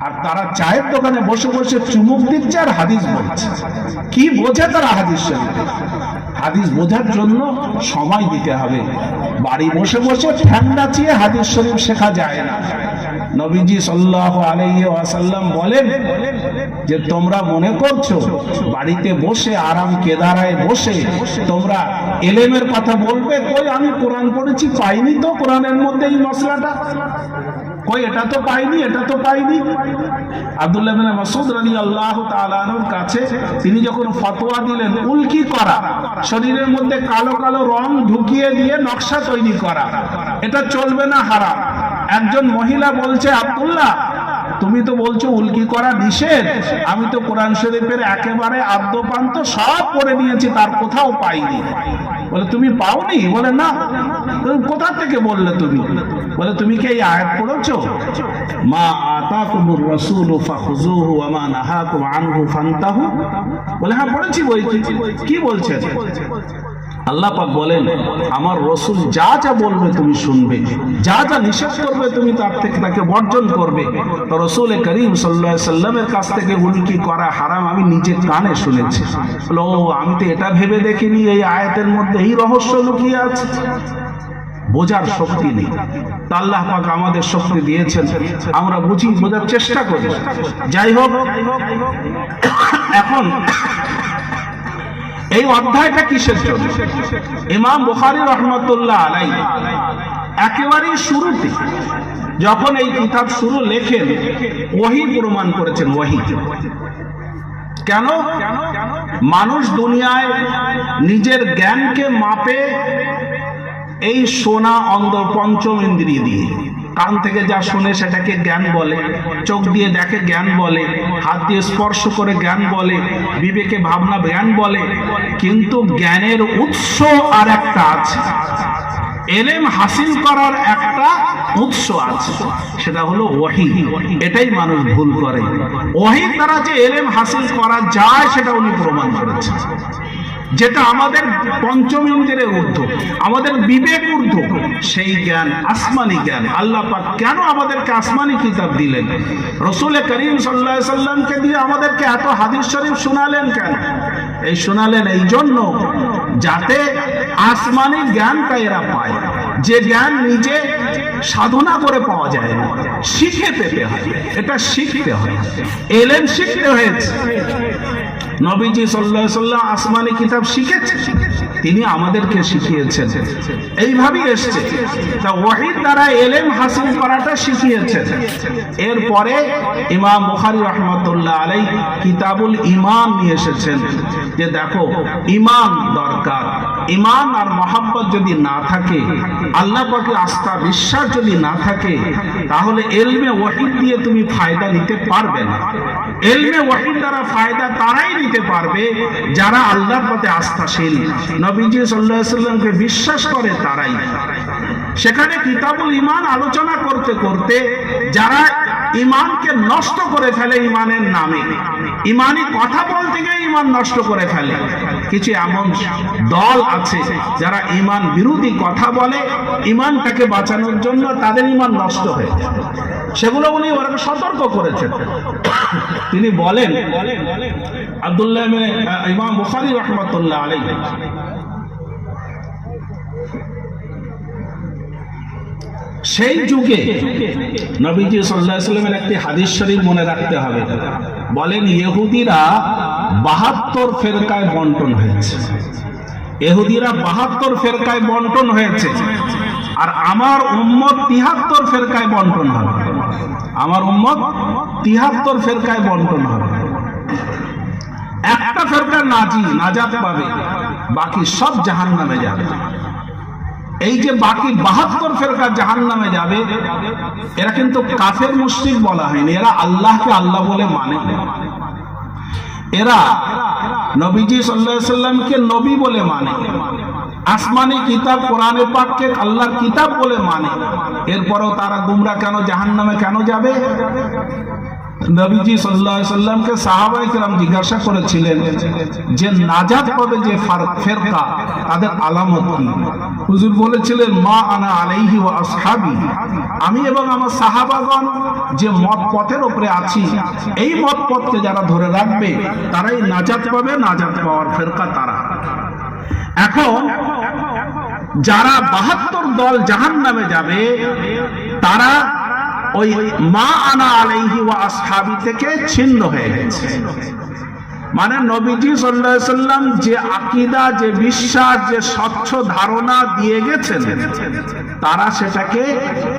[SPEAKER 1] আর তারা চায়ের দোকানে বসে বসে চুমুক দিচ্ছে আর হাদিস বলছে। কি বোঝে তারা হাদিস শরীফ? হাদিস বোঝার জন্য সময় দিতে হবে। বাড়ি বসে বসে ঠান্ডা চেয়ে হাদিস শরীফ শেখা যায় না। নবীজি সাল্লাল্লাহু আলাইহি ওয়াসাল্লাম বলেন যে তোমরা মনে করছো বাড়িতে বসে আরাম কেদারায় বসে তোমরা ইলমের কথা বলবে? কই আমি কোরআন পড়েছি, পাইনি তো কোরআনের মধ্যে এই মশলাটা, কই এটা তো পাইনি, এটা তো পাইনি। আব্দুল্লাহ ইবনে মাসউদ রাদিয়াল্লাহু তাআলা আনহুর কাছে তিনি যখন ফতোয়া দিলেন উল্কি করা, শরীরের মধ্যে কালো কালো রং ঢুকিয়ে দিয়ে নকশা তৈরি করা, এটা চলবে না, হারাম। একজন মহিলা বলছে, আব্দুল্লাহ তুমি তো বলছো উল্কি করা নিষেধ, আমি তো কোরআন শরীফের একেবারে আদ্যপান্ত সব পড়ে নিয়েছি, তার কোথাও পাইনি। বলে তুমি পাওনি? বলে না। কোথা থেকে বললে তুমি? বলে তুমি কি এই আয়াত পড়েছো, মা আতাকুমুর রাসূলু ফাখুযুহু ওয়া মা নাহাকুম আনহু ফান্তাহু? বলে হ্যাঁ পড়েছি। বই কি বলছেন? আল্লাহ পাক বলেন আমার রাসূল যা যা বলবে তুমি শুনবে, যা যা নিষেধ করবে তুমি তার থেকে তাকে বর্জন করবে। তো রাসূল করিম সাল্লাল্লাহু আলাইহি সাল্লামের কাছ থেকে উল্কি করা হারাম আমি নিজে কানে শুনেছি। বলে ও, আমি তো এটা ভেবে দেখিনি এই আয়াতের মধ্যে এই রহস্য লুকিয়ে আছে। বোঝার শক্তি নেই, তা আল্লাহ পাক আমাদের শক্তি দিয়েছেন, আমরা বুঝি, বোঝার চেষ্টা করি। যাই হোক, এখন এই অধ্যায়টা কিসের জন্য? ইমাম বুখারী রাহমাতুল্লাহ আলাইহি একেবারে শুরুতে যখন এই কিতাব শুরু লেখেন, ওহী প্রমাণ করেছেন। ওহী কেন? মানুষ দুনিয়ায় নিজের জ্ঞানকে মাপে এই শোনা অন্ধ পঞ্চম ইন্দ্রিয় দিয়ে। কান থেকে যা শুনে সেটাকে জ্ঞান বলে, চোখ দিয়ে দেখে জ্ঞান বলে, হাত দিয়ে স্পর্শ করে জ্ঞান বলে, বিবেকে ভাবনা জ্ঞান বলে। কিন্তু জ্ঞানের উৎস আর একটা আছে, ইলম হাসিল করার একটা উৎস আছে, সেটা হলো ওহী। এটাই মানুষ ভুল করে। ওহীর দ্বারা যে ইলম হাসিল করা যায় সেটা উনি প্রমাণ করেছেন, যেটা আমাদের পঞ্চম ইন্দ্রিয়ের ঊর্ধ্ব, আমাদের বিবেক ঊর্ধ্ব, সেই জ্ঞান আসমানি জ্ঞান। আল্লাহ পাক কেন আমাদেরকে আসমানি কিতাব দিলেন? রাসূল করিম সাল্লাল্লাহু আলাইহি সাল্লামকে দিয়ে আমাদেরকে এত হাদিস শরীফ শোনালেন কেন? এই শোনালেন এই জন্য যাতে আসমানি জ্ঞানটা এরা পায়, যে জ্ঞান নিজে সাধনা করে পাওয়া যায় না, শিখে পেতে হয়। এটা শিখতে হয়, ইলম শিখতে হয়েছে। নবীজি সাল্লাল্লাহু আলাইহি সাল্লাম আসমানি কিতাব শিখেছেন, তিনি আমাদেরকে শিখিয়েছেন, এইভাবেই এসেছে। তা ওহীর দ্বারা ইলম হাসিল করাটা শিখিয়েছেন। এরপরে ইমাম বুখারী রাহমাতুল্লাহ আলাইহি কিতাবুল ঈমান নিয়ে এসেছেন, যে দেখো ঈমান দরকার। ঈমান আর মহব্বত যদি না থাকে, আল্লাহ পাকের আস্থা বিশ্বাস যদি না থাকে, তাহলে ইলমে ওহী দিয়ে তুমি ফায়দা নিতে পারবে না। ইলমে ওহীর দ্বারা ফায়দা তারাই নিতে পারবে যারা আল্লাহর পথে আস্থাশীল, নবীজি সাল্লাল্লাহু আলাইহি সাল্লামকে বিশ্বাস করে তারাই। সেখানে কিতাবুল ঈমান আলোচনা করতে করতে যারা ঈমানকে নষ্ট করে ফেলে ঈমানের নামে, ঈমানি কথা বলতে গিয়ে ঈমান নষ্ট করে ফেলে, কিছু এমন দল আছে যারা ঈমান বিরোধী কথা বলে ঈমানটাকে বাঁচানোর জন্য, তাদের ঈমান নষ্ট হয়ে যায়। সেগুলো উনি ওরা সতর্ক করেছেন। তিনি বলেন, আব্দুল্লাহ ইমাম বুখারী রাহমাতুল্লাহ আলাইহি সেই যুগে নবীজি সাল্লাল্লাহু আলাইহি ওয়াসাল্লামের একটি হাদিস শরীফ মনে রাখতে হবে। বলেন ইহুদিরা 72 ফেরকায় বন্টন হয়েছে। ইহুদিরা 72 ফেরকায় বন্টন হয়েছে, আর আমার উম্মত 73 ফেরকায় বন্টন হবে। আমার উম্মত 73 ফেরকায় বন্টন হবে। একটা ফেরকা নাজাত পাবে, বাকি সব জাহান্নামে যাবে। এই যে বাকি 72 ফেরকা জাহান্নামে যাবে, এরা কিন্তু কাফের মুশরিক বলা হয়নি, এরা আল্লাহকে আল্লাহ বলে মানে। এরা নবীজি সাল্লাল্লাহু আলাইহি সাল্লামকে নবী বলে মানে, আসমানি কিতাব কোরআনে পাককে আল্লাহর কিতাব বলে মানে। এরপরও তারা গুমরাহ কেন, জাহান্নামে কেন যাবে? নবীজি সাল্লাল্লাহু আলাইহি সাল্লামকে সাহাবায়ে কেরাম জিজ্ঞাসা করেছিলেন যে নাজাত পাবে যে ফেরকা, তাদের আলামত কি? হুজুর বলেছিলেন, মা আনা আলাইহি ওয়া আসহাবি, আমি এবং আমার সাহাবাগণ যে মত পথের উপরে আছি, এই মত পথকে যারা ধরে রাখবে তারাই নাজাত পাবে। নাজাত পাওয়ার ফেরকা তারা। এখন যারা 72 দল জাহান্নামে যাবে, তারা ওই মা আনা আলাইহি ওয়া আসহাবি থেকে ছিন্ন হয়ে গেছে। মানে নবীজি সাল্লাল্লাহু আলাইহি সাল্লাম যে আকীদা, যে বিশ্বাস, যে স্বচ্ছ ধারণা দিয়ে গেছেন, তারা সেটাকে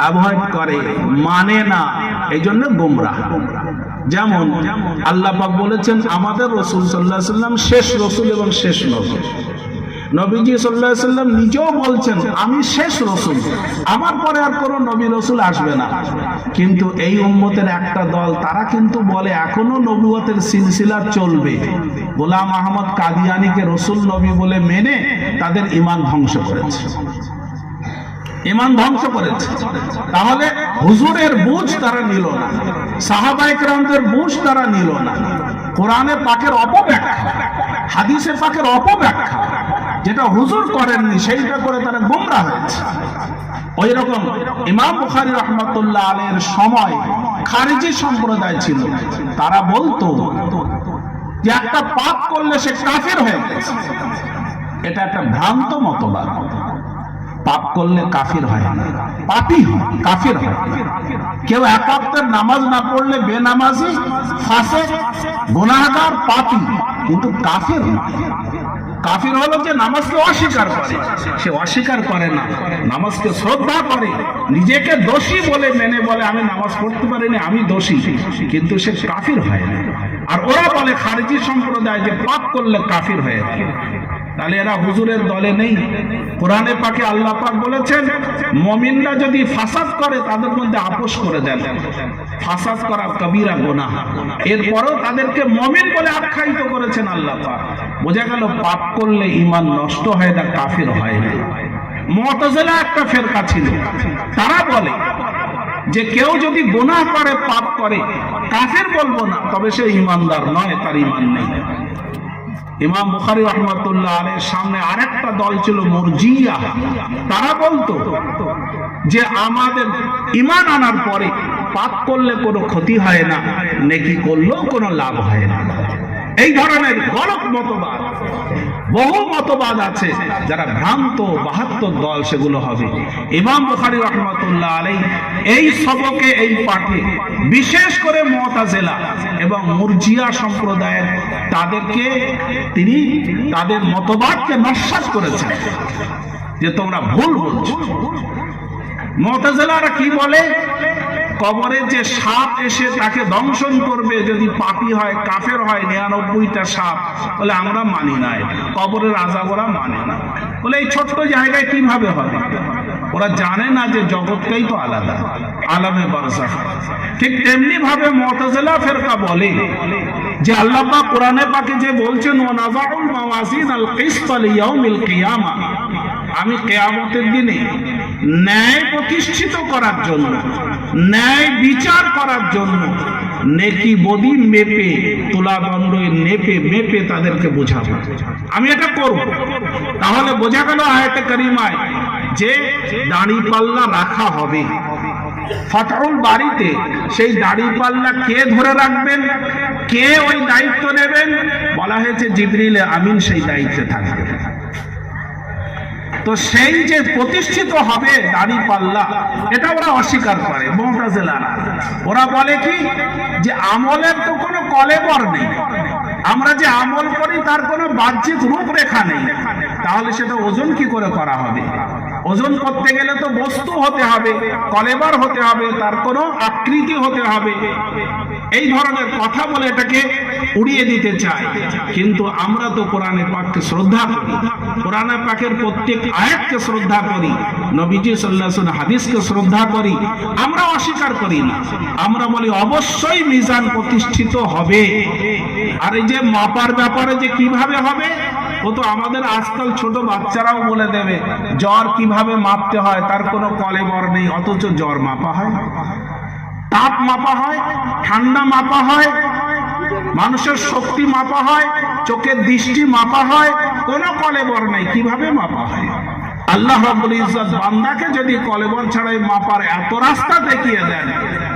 [SPEAKER 1] অ্যাভয়েড করে, মানে না, এই জন্য গোমরাহ। যেমন আল্লাহ পাক বলেছেন আমাদের রাসূল সাল্লাল্লাহু আলাইহি সাল্লাম শেষ রাসূল এবং শেষ নবী। নবীজি সাল্লাল্লাহু আলাইহি সাল্লাম নিজেও বলছেন আমি শেষ রাসূল, আমার পরে আর কোনো নবী রাসূল আসবে না। কিন্তু এই উম্মতের একটা দল, তারা কিন্তু বলে এখনো নবুয়তের সিলসিলা চলবে। গোলাম আহমদ কাদিয়ানীকে রাসূল নবী বলে মেনে তাদের ঈমান ধ্বংস করেছে, ঈমান ধ্বংস করেছে। তাহলে হুজুরের বুঝ তারা নিল না, সাহাবায়ে কেরামদের বুঝ তারা নিল না। কোরআনে পাকের অপব্যাখ্যা, হাদিসে পাকের অপব্যাখ্যা, যেটা হুজুর করেননি সেইটা করে তারা গোমরাহ হয়েছে। ওই রকম ইমাম বুখারী রাহমাতুল্লাহ আলাইহির সময় খারিজি সম্প্রদায় ছিল, তারা বলতো যে একটা পাপ করলে সে কাফের হয়ে গেছে। এটা একটা ভ্রান্ত মতবাদ। পাপ করলে কাফির হয় না, পাপী হয়, কাফির হয়। কেউ এক ওয়াক্তের নামাজ না পড়লে বেনামাজি, ফাসিক, গুনাহগার, পাপী, কিন্তু কাফির নয়। কাফির হলো যে নামাজকে অস্বীকার করে, সে অস্বীকার করে না, নামাজকে শ্রদ্ধা করে, নিজেকে দোষী বলে মেনে বলে আমি নামাজ পড়তে পারিনি, আমি দোষী, কিন্তু সে কাফির হয় না। আর ওরা বলে খারিজি সম্প্রদায় যে পাপ করলে কাফির হয়ে যায়। তাহলে এরা হুজুরের দলে নেই। কোরআনে পাকে আল্লাহ পাক বলেছেন মুমিনরা যদি ফাসাদ করে তাদের মধ্যে আপোষ করে দেন। ফাসাদ করা কবিরা গুনাহ, এরপরও তাদেরকে মুমিন বলে আখ্যায়িত করেছেন আল্লাহ পাক। বোঝা গেল পাপ করলে ঈমান নষ্ট হয় না, কাফির হয় না। মুতাজিলা একটা ফেরকা ছিল, তারা বলে যে কেউ যদি গুনাহ করে, পাপ করে, কাফির বলবো না, তবে সে ঈমানদার নয়, তার ঈমান নেই। ইমাম বুখারী রাহমাতুল্লাহ আলাইহির সামনে আরেকটা দল ছিল মুরজিয়া। তারা বলতো যে আমাদের ঈমান আনার পরে পাপ করলে কোনো ক্ষতি হয় না, নেকি করলেও কোনো লাভ হয় না। এই ধরনের গলত মতবাদ, বহু মতবাদ আছে, যারা ভ্রান্ত 72 দল, সেগুলো হবে। ইমাম বুখারী রাহমাতুল্লাহ আলাইহি এই সবকে, এই পাঠে বিশেষ করে মুতাজিলা এবং মুরজিয়া সম্প্রদায়ের তাদেরকে তিনি তাদের মতবাদকে নস্যাৎ করেছেন যে তোমরা ভুল বলছো। মুতাজিলারা কি বলে? কবরে যে সাপ এসে তাকে দংশন করবে, যদি পাপী হয়, কাফের হয়, 99টা সাপ, বলে আমরা মানি না, কবরের আযাব ওরা মানে না। বলে এই ছোট্ট জায়গায় কিভাবে হবে? ওরা জানে না যে জগৎটাই তো আলাদা, আলামে বারজাখ। ঠিক তেমনি ভাবে মুতাজিলা ফিরকা বলে যে আল্লাহ পাক কোরআনে পাকে যে বলছেন ওয়া নাযাউল মাওয়াজিন আল কিসত লিয়াউমিল কিয়ামা, আমি কিয়ামতের দিনে ন্যায় প্রতিষ্ঠিত করার জন্য, ন্যায় বিচার করার জন্য নেকি বদি মেপে, তুলাদণ্ডে মেপে তাদেরকে বোঝাবো, আমি এটা করব। তাহলে বোঝা গেল আয়াতে কারিমায় যে দাড়ি পাল্লা রাখা হবে। ফাতহুল বারীতে সেই দাড়ি পাল্লা কে ধরে রাখবেন, কে ওই দায়িত্ব নেবেন? বলা হয়েছে জিবরিল আমিন সেই দায়িত্বে থাকবে। তো সেই যে প্রতিষ্ঠিত হবে দাড়ি পাল্লা, এটা ওরা অস্বীকার করে মুতাজিলারা। ওরা বলে কি যে আমলের তো কোনো কলেবর নেই, আমরা যে আমল করি তার কোনো বাহ্যিক রূপরেখা নেই, তাহলে সেটা ওজন কি করে করা হবে? ওজন করতে গেলে তো বস্তু হতে হবে, কলেবর হতে হবে, তার কোনো আকৃতি হতে হবে। এই ধরনের কথা বলে এটাকে উড়িয়ে দিতে চাই। কিন্তু আমরা তো কোরআনে পাককে শ্রদ্ধা করি, কোরআনে পাকের প্রত্যেক আয়াতকে শ্রদ্ধা করি, নবীজি সাল্লাল্লাহু আলাইহি ওয়াসাল্লাম হাদিসকে শ্রদ্ধা করি। আমরা অস্বীকার করি না, আমরা বলি অবশ্যই মিজান প্রতিষ্ঠিত হবে। আর এই যে মাপার ব্যাপারে যে কিভাবে হবে, ও তো আমাদের আজকাল ছোট বাচ্চারাও বলে দেবে জ্বর কিভাবে মাপতে হয়, তার কোনো কলেবর নেই, অথচ জ্বর মাপা হয়, তাপ মাপা হয়, ঠান্ডা মাপা হয়, মানুষের শক্তি মাপা হয়, চোখের দৃষ্টি মাপা হয়, কোনো কলেবর নেই, কিভাবে মাপা হয়? আল্লাহ রাব্বুল ইজ্জত বান্দাকে যদি কলেবর ছাড়াই মাপার এত রাস্তা দেখিয়ে দেন,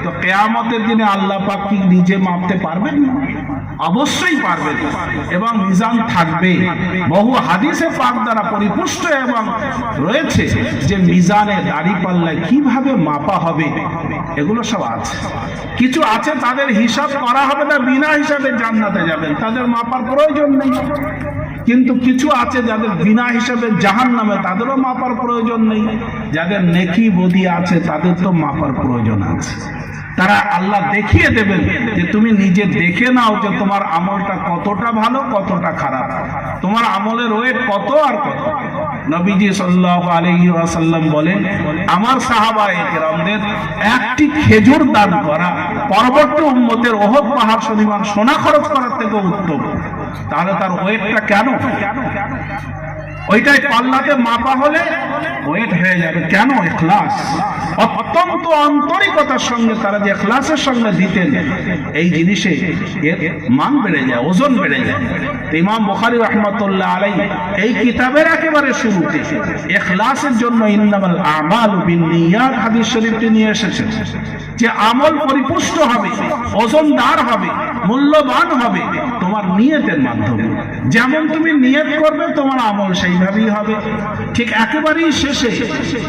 [SPEAKER 1] তো কিয়ামতের দিনে আল্লাহ পাক কি নিজে মাপতে পারবেন না? অবশ্যই পারবেন, এবং মিজান থাকবে। বহু হাদিসে পাক দ্বারা পরিপুষ্ট এবং রয়েছে যে মিজানে দাঁড়িপাল্লায় কিভাবে মাপা হবে, এগুলো সব আছে। কিছু আছে তাদের হিসাব করা হবে না, বিনা হিসাবে জান্নাতে যাবেন, তাদের মাপার প্রয়োজন নেই। কিন্তু কিছু আছে যাদের বিনা হিসাবে জাহান্নামে, তাদেরও মাপার প্রয়োজন নেই। যাদের নেকি বদি আছে তাদের তো মাপার প্রয়োজন আছে। তারা আল্লাহ দেখিয়ে দেবেন যে তুমি নিজে দেখে নাও যে তোমার আমলটা কতটা ভালো কতটা খারাপ, তোমার আমলের ওয়েট কত আর কত। নবীজি সাল্লাল্লাহু আলাইহি ওয়াসাল্লাম বলেন, আমার সাহাবায়ে কেরামদের একটি খেজুর দান করা পরবর্তী উম্মতের ওহদ পাহাড় সমান সোনা খরচ করার থেকে উত্তম। তাহলে তার ওয়েটটা কেন? ওইটাই পাল্লাতে মাপা হলে ওয়েট হয়ে যাবে। কেন? ইখলাস, অত্যন্ত আন্তরিকতার সঙ্গে তারা যে ইখলাসের সঙ্গে দিতেন, এই জিনিসে এর মান বেড়ে যায়, ওজন বেড়ে যায়। ইমাম বুখারী রাহমাতুল্লাহ আলাইহি এই কিতাবের একেবারে শুরুতে ইখলাসের জন্য ইন্নামাল আমালু বিন্নিয়াত হাদিস শরীফটি নিয়ে এসেছেন, যে আমল পরিপুষ্ট হবে, ওজনদার হবে, মূল্যবান হবে তোমার নিয়তের মাধ্যমে। যেমন তুমি নিয়ত করবে তোমার আমল সেইভাবেই হবে। ঠিক একেবারেই শেষে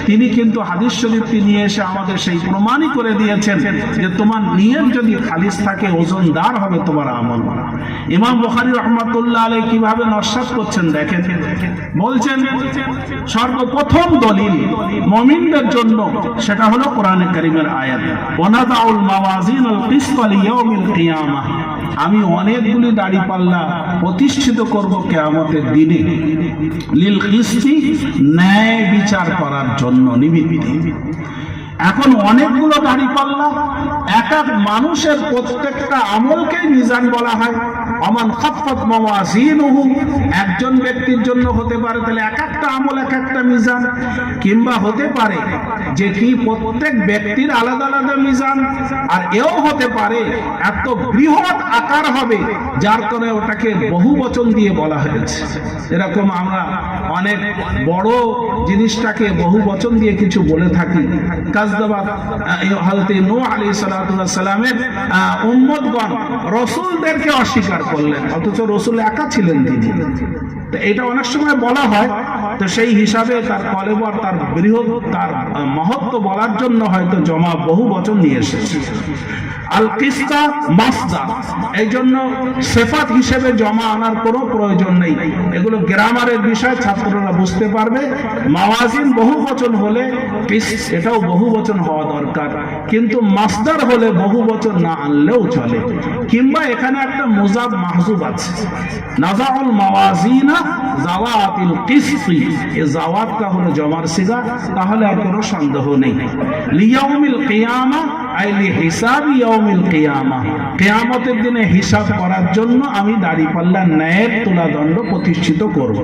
[SPEAKER 1] তিনি কিন্তু হাদিস শরীফটি নিয়ে এসে আমাদের সেই প্রমাণই করে দিয়েছেন যে তোমার নিয়ত যদি খালিস থাকে ওজনদার হবে তোমার আমল। ইমাম বুখারী রাহমাতুল্লাহ আলাইহি কিভাবে নস্যাৎ করছেন দেখেন। বলছেন সর্বপ্রথম দলিল মুমিনদের জন্য সেটা হলো কোরআনে কারীমের আয়াত, ওয়ানাদাউল মাওয়াজিনাল কিসত লিয়াউমিল কিয়ামাহ। আমি অনেকগুলি দাড়িপাল্লা প্রতিষ্ঠিত করব কিয়ামতের দিনে, লিল কিসতি, ন্যায় বিচার করার জন্য, নিমিত্তে। এখন অনেকগুলো দাড়িপাল্লা, এক এক মানুষের প্রত্যেকটা আমলকেই মিজান বলা হয়। আমান খাফফাত মাওয়াজিনুহু, একজন ব্যক্তির জন্য হতে পারে তাহলে এক একটা আমল এক একটা মিজান, কিংবা হতে পারে যে কি প্রত্যেক ব্যক্তির আলাদা আলাদা মিজান, আর এও হতে পারে এত বৃহৎ আকার হবে যার কারণে ওটাকে বহু বচন দিয়ে বলা হয়েছে। এরকম আমরা অনেক বড় জিনিসটাকে বহু বচন দিয়ে কিছু বলে থাকি। হযরত নূহ আলাইহিস সালাতু ওয়াস সালামের উম্মতগণ রাসূলদেরকে অস্বীকার করলেন, অথচ রাসূল একা ছিলেন তিনি। তো এটা অনেক সময় বলা হয়, তো সেই হিসাবে তার কলেবর, তার বৃহৎ, তার মহত্ব বলার জন্য হয়তো জমা বহু বচন নিয়ে এসেছে। আল কিসতা মাসদার, এই জন্য সিফাত হিসেবে জমা আনার কোনো প্রয়োজন নেই। এগুলো গ্রামারের বিষয়, ছাত্ররা বুঝতে পারবে। মাওয়াজিন বহু বচন হলে কিস এটাও বহু বচন হওয়া দরকার, কিন্তু মাসদার হলে বহু বচন না আনলেও চলে। কিংবা এখানে একটা মুজাব মাহজুব আছে, নাযাউল মাওয়াজিনা যাওয়াতিল কিসতি, এই যাওয়াতটা হলো জমার সিগা, তাহলে আর কোনো সন্দেহ নেই। লিয়াউমিল কিয়ামা আইলি হিসাবি ইয়াউমিল কিয়ামা, কিয়ামতের দিনে হিসাব করার জন্য আমি দাড়িপাল্লার ন্যায়ের তুলাদণ্ড প্রতিষ্ঠিত করব।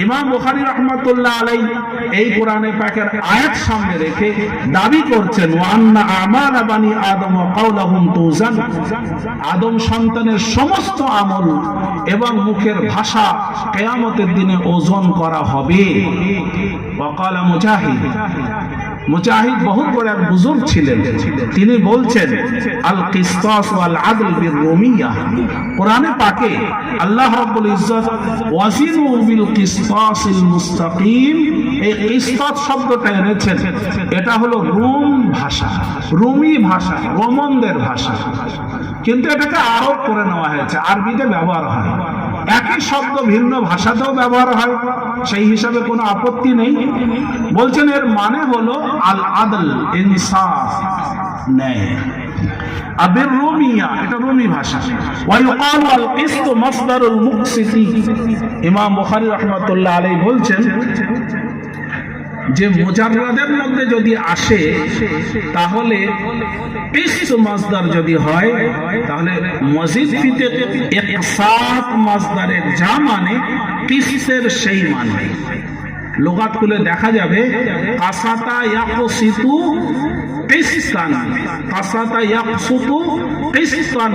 [SPEAKER 1] ইমাম বুখারী রাহমাতুল্লাহ আলাইহি এই কোরআনে পাকের আয়াত সামনে রেখে দাবি করছেন, ওয়া আন্না আমালা বানি আদম ওয়া কাওলাহুম তুজান, আদম সন্তানের সমস্ত আমল এবং মুখের ভাষা কিয়ামতের দিনে ওজন করা হবে। ওয়া ক্বালা মুজাহিদ, মুজাহিদ বহুত বড় এক বুজুর্গ ছিলেন, তিনি বলছেন আল কিসতাস ওয়াল আদল বির রুমিয়া, কোরআনে পাকে আল্লাহ রাব্বুল ইজ্জত ওয়াজিনু বিল কিসতাসিল মুস্তাকিম, এই কিসতাস শব্দটা এনেছেন, এটা হলো রুম ভাষা, রুমি ভাষা, রোমানদের ভাষা, কিন্তু এটাকে আরব করে নেওয়া হয়েছে, আরবিতে ব্যবহার হয়। একই শব্দ ভিন্ন ভাষাতেও ব্যবহার হয়, সেই হিসাবে কোনো আপত্তি নেই। বলছেন এর মানে হলো আল আদল, ইনসাফ, ন্যায়। আবির রুমিয়া, এটা রুমি ভাষা। ওয়া ইউকালু আল কিসত মাসদারুল মুকসিতি, ইমাম বুখারী রাহমাতুল্লাহ আলাইহি বলছেন যে মুজাররাদের মধ্যে যদি আসে তাহলে কিসত মাসদার যদি হয় তাহলে মজিদ ফিতে ইকসাত মাসদারের যা মানে কিসের সেই মানে। লুগাত খুলে দেখা যাবে কাসাতা ইয়াকসিতু किस्तान, कासाता यक़सुतु किस्तान,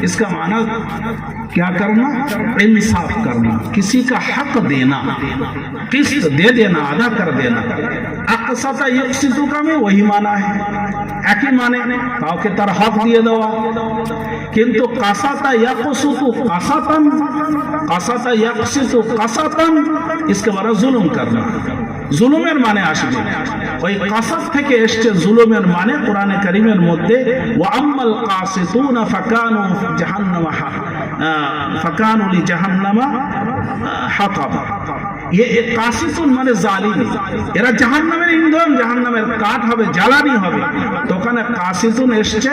[SPEAKER 1] इसका माना क्या करना? इंसाफ करना, किसी का हक देना, किस्त दे देना, अदा कर देना। अक़साता यक़सितु का में वही माना है, एक ही माने, काउके तार हक दिए देवा। किंतु कासाता यक़सुतु कासातन, कासाता यक़सितु कासातन, इसके बारे जुल्म करना, जुलुमेर माने আসবে। ওই কাসাত থেকে এসেছে জুলুমের মানে কোরআনে কারীমের মধ্যে ওয়া আম্মাল কাসিতুনা ফাকানু জাহান্নামা ফাকানু লি জাহান্নামা হাতাবা। ये কাসিতুন মানে জালিম, এরা জাহান্নামের ইন্ধন, জাহান্নামের কাঠ হবে, জ্বালানি হবে। তো ওখানে কাসিতুন এসেছে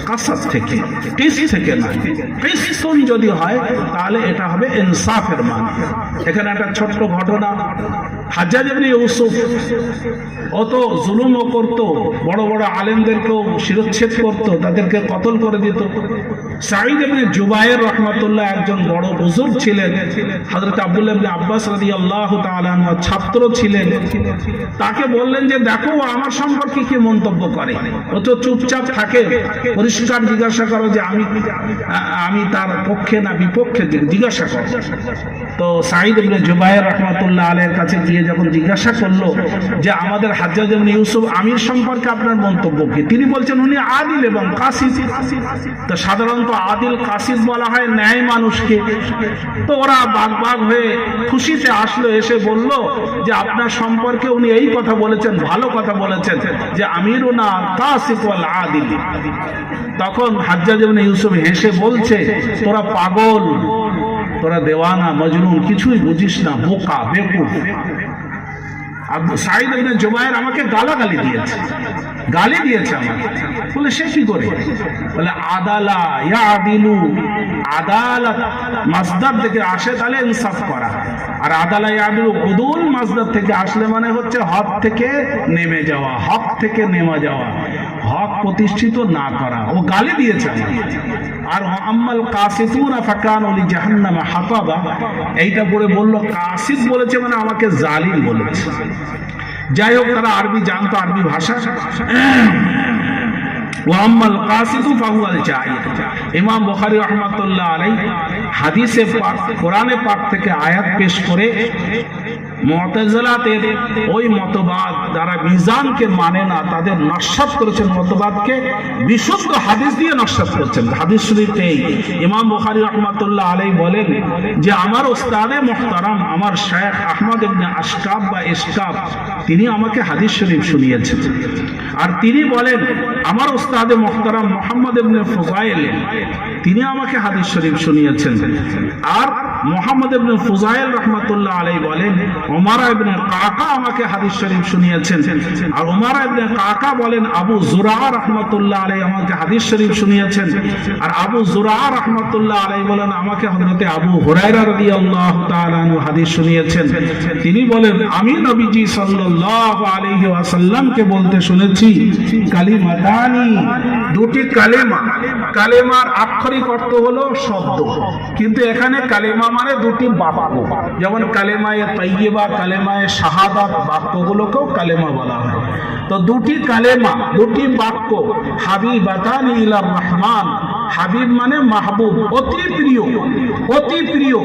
[SPEAKER 1] কাসাত থেকে, কিস থেকে না। কিসতুন যদি হয় তাহলে এটা হবে ইনসাফের মানে। এখানে একটা ছোট্ট ঘটনা, হাজ্জাজ ইবনে ইউসুফ ও তো জুলুমও করতো, বড় বড় আলেমদেরকেও শিরচ্ছেদ করত, তাদেরকে কতল করে দিত। সাঈদ ইবনে জুবায়ের রাহমাতুল্লাহ একজন বড় বুজুর্গ ছিলেন, হযরত আব্দুল্লাহ ইবনে আব্বাস রাদিয়াল্লাহু তাআলা আনহু ছাত্র ছিলেন। তাকে বললেন যে দেখো আমার সম্পর্কে কি মন্তব্য করে, ও তো চুপচাপ থাকে, পরিষ্কার জিজ্ঞাসা করো যে আমি তার পক্ষে না বিপক্ষে, জিজ্ঞাসা করো। তো সাঈদ ইবনে জুবায়ের রাহমাতুল্লাহ আলাইহির কাছে গিয়ে যখন জিজ্ঞাসা করলো যে আমাদের হাজ্জাজ ইবনে ইউসুফ আমির সম্পর্কে আপনার মন্তব্য কি, তিনি বলছেন উনি আদিল এবং কাসিদ। তো সাধারণত আদিল কাসিদ বলা হয় ন্যায় মানুষকে। তো ওরা বাগ হয়ে খুশিতে আসলো, এসে বলল যে আপনার সম্পর্কে উনি এই কথা বলেছেন, ভালো কথা বলেছেন যে আমিরুনা কাসিদ ওয়াল আদিল। তখন হাজ্জাজ ইবনে ইউসুফ হেসে বলছে তোরা পাগল, তোরা দেওয়ানা, মজনুন, কিছুই বুঝিস না, বোকা, বেকুফ। সাঈদ ইবনে জুবায়ের আমাকে গালাগালি দিয়েছে, গালি দিয়েছে আমাকে। বলে সে কি করে? বলে আদালা ইয়াদিলু, আদালত মাসদার থেকে আসে তাহলে ইনসাফ করা, আর আদালা ইয়াদিলু উদুল মাসদার থেকে আসলে মানে হচ্ছে হক থেকে নেমে যাওয়া, হক থেকে নেমে যাওয়া, হক প্রতিষ্ঠিত না করা। ও গালি দিয়েছে আমাকে। আর আম্মাল কাসিতুনা ফাকানু লি জাহান্নামা হাতাবা, এইটা পড়ে বলল কাসিদ বলেছে মানে আমাকে জালিম বলেছে। যাই হোক, তারা আরবি জানতো, আরবি ভাষা। ওয়াম্মাল কাসিদু ফাহুয়াল জাহিদ। ইমাম বুখারী রাহমাতুল্লাহ আলাইহি হাদিসে পাক, কোরআনে পাক থেকে আয়াত পেশ করে মুতাজিলাতের ওই মতবাদ যারা মিজানকে মানে না, তাদের নস্যাৎ করেছেন, মতবাদকে বিশুদ্ধ হাদিস দিয়ে নস্যাৎ করেছেন। হাদিস শরীফে ইমাম বুখারী রাহমাতুল্লাহ আলাইহি বলেন যে আমার উস্তাদে মুহতারাম, আমার শায়খ আহমদ ইবনে আশকাব বা ইশকাব, তিনি আমাকে হাদিস শরীফ শুনিয়েছেন। আর তিনি বলেন আমার উস্তাদে মুহতারাম মুহাম্মদ ইবনে ফুযাইল, তিনি আমাকে হাদিস শরীফ শুনিয়েছেন। আর মুহাম্মদ ইবনে ফুযাইল রাহমাতুল্লাহ আলাইহি বলেন উমারা ইবনে কাকা আমাকে হাদিস শরীফ শুনিয়েছেন। আর উমারা ইবনে কাকা বলেন আবু জুরা রাহমাতুল্লাহ আলাইহি আমাকে হাদিস শরীফ শুনিয়েছেন। আর আবু জুরা রাহমাতুল্লাহ আলাইহি বলেন আমাকে হযরতে আবু হুরায়রা রাদিয়াল্লাহু তাআলা আনহু হাদিস শুনিয়েছেন। তিনি বলেন আমি নবীজি সাল্লাল্লাহু আলাইহি ওয়াসাল্লামকে বলতে শুনেছি কালিমাতানি, দুটি কালেমা। কালেমার আক্ষরিক অর্থ হলো শব্দ, কিন্তু এখানে কালেমা মানে দুটি বাক্য। যেমন কালেমায়ে তাইয়্যিবা, কালেমায়ে শাহাদাত, বাক্যগুলোকেও কালেমা বলা হয়। তো দুটি কালেমা, দুটি বাক্য, হাবিবাতানি ইলার রহমান, হাবিব মানে মাহবুব, অতি প্রিয়, অতি প্রিয়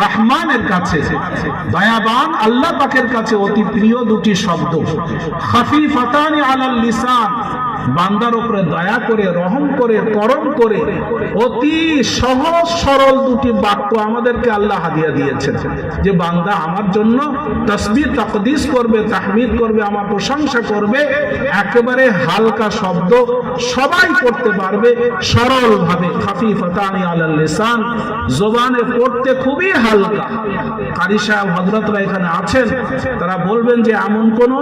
[SPEAKER 1] রহমানের কাছে, দয়াবান আল্লাহ পাকের কাছে অতি প্রিয় দুটি শব্দ। খাফিফাতানি আলাল লিসান, বান্দার উপরে দয়া করে, রহম করে, করম করে অতি সহজ সরল দুটি বাক্য আমাদেরকে আল্লাহ হাদিয়া দিয়েছেন, যে বান্দা আমার জন্য তাসবিহ তাকদিস করবে, তাহমিদ করবে, আমার প্রশংসা করবে, একেবারে হালকা শব্দ সবাই পড়তে পারবে সরল ভাবে। খাফিফাতানি আলাল লিসান, জবানে পড়তে খুবই হালকা। কারি সাহেব হযরতরা এখানে আছেন, তারা বলবেন যে এমন কোন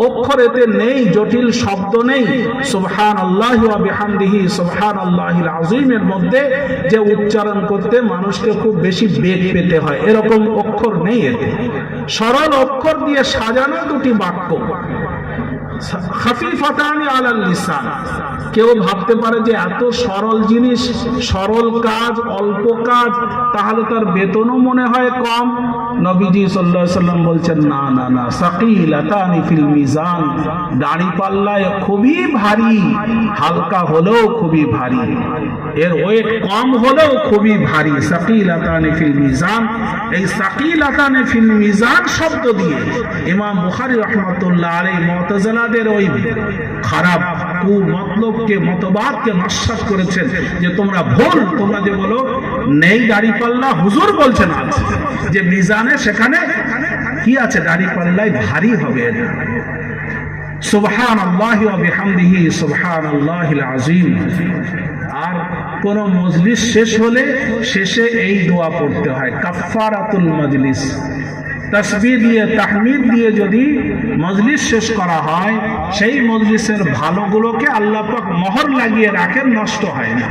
[SPEAKER 1] অক্ষর এতে নেই, জটিল শব্দ নেই সুবহানাল্লাহি ওয়া বিহামদিহি সুবহানাল্লাহিল আযীমের মধ্যে যে উচ্চারণ করতে মানুষকে খুব বেশি বেগ পেতে হয়, এরকম অক্ষর নেই এতে। সরল অক্ষর দিয়ে সাজানো দুটি বাক্য, খাফিফাতানি আলাল লিসান। কেউ ভাবতে পারে যে এত সরল জিনিস, সরল কাজ, অল্প কাজ, তাহলে তার বেতনও মনে হয় কম। নবীজি সাল্লাল্লাহু আলাইহি সাল্লাম বলছেন না না না, সাকিলাতানি ফিল মিজান, দাড়ি পাল্লায় খুবই ভারী, হালকা হলেও খুবই ভারী, এর ওয়েট কম হলেও খুবই ভারী। সাকিলাতানি ফিল মিজান, এই সাকিলাতানি ফিল মিজান শব্দ দিয়ে ইমাম বুখারী রাহমাতুল্লাহ আলাইহি মুতাজিলাদের ওই খারাপ মতলবকে, মতবাদকে নস্যাৎ করেছেন, যে তোমরা ভুল, তোমরা যে বলো নেই দাড়ি পাল্লা, হুজুর বলছেন আছে যে মিজানে সেখানে কি আছে, দাড়ি পাল্লায় ভারী হবে। সুবহানাল্লাহি ওয়া বিহামদিহি সুবহানাল্লাহিল আযীম। আর কোন মজলিস শেষ হলে শেষে এই দোয়া পড়তে হয়, কাফফারাতুল মাজলিস। তাসবিহ দিয়ে, তাহমিদ দিয়ে যদি মজলিস শেষ করা হয়, সেই মজলিসের ভালোগুলোকে আল্লাহ পাক মোহর লাগিয়ে রাখেন, নষ্ট হয় না।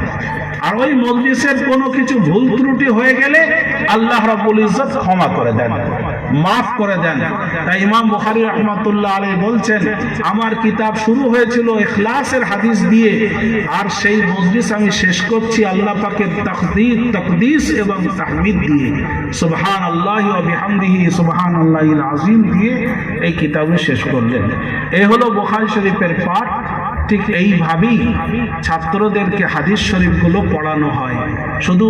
[SPEAKER 1] আর ওই মজলিসের কোনো কিছু ভুল ত্রুটি হয়ে গেলে আল্লাহ রাব্বুল ইজ্জত ক্ষমা করে দেন, মাফ করে দেন। তাই ইমাম বুখারী রাহমাতুল্লাহ আলাইহি বলছেন, আমার কিতাব শুরু হয়েছিল ইখলাসের হাদিস দিয়ে, আর সেই মজলিস আমি শেষ করছি আল্লাহ পাকের তাকদীস এবং তাহমিদ দিয়ে, সুবহানাল্লাহি ওয়া বিহামদিহি সুবহানাল্লাহিল আযীম দিয়ে এই কিতাবে শেষ করলেন। এই হলো বুখারী শরীফের পাঠ। ঠিক এইভাবেই ছাত্রদেরকে হাদিস শরীফগুলো পড়ানো হয়। শুধু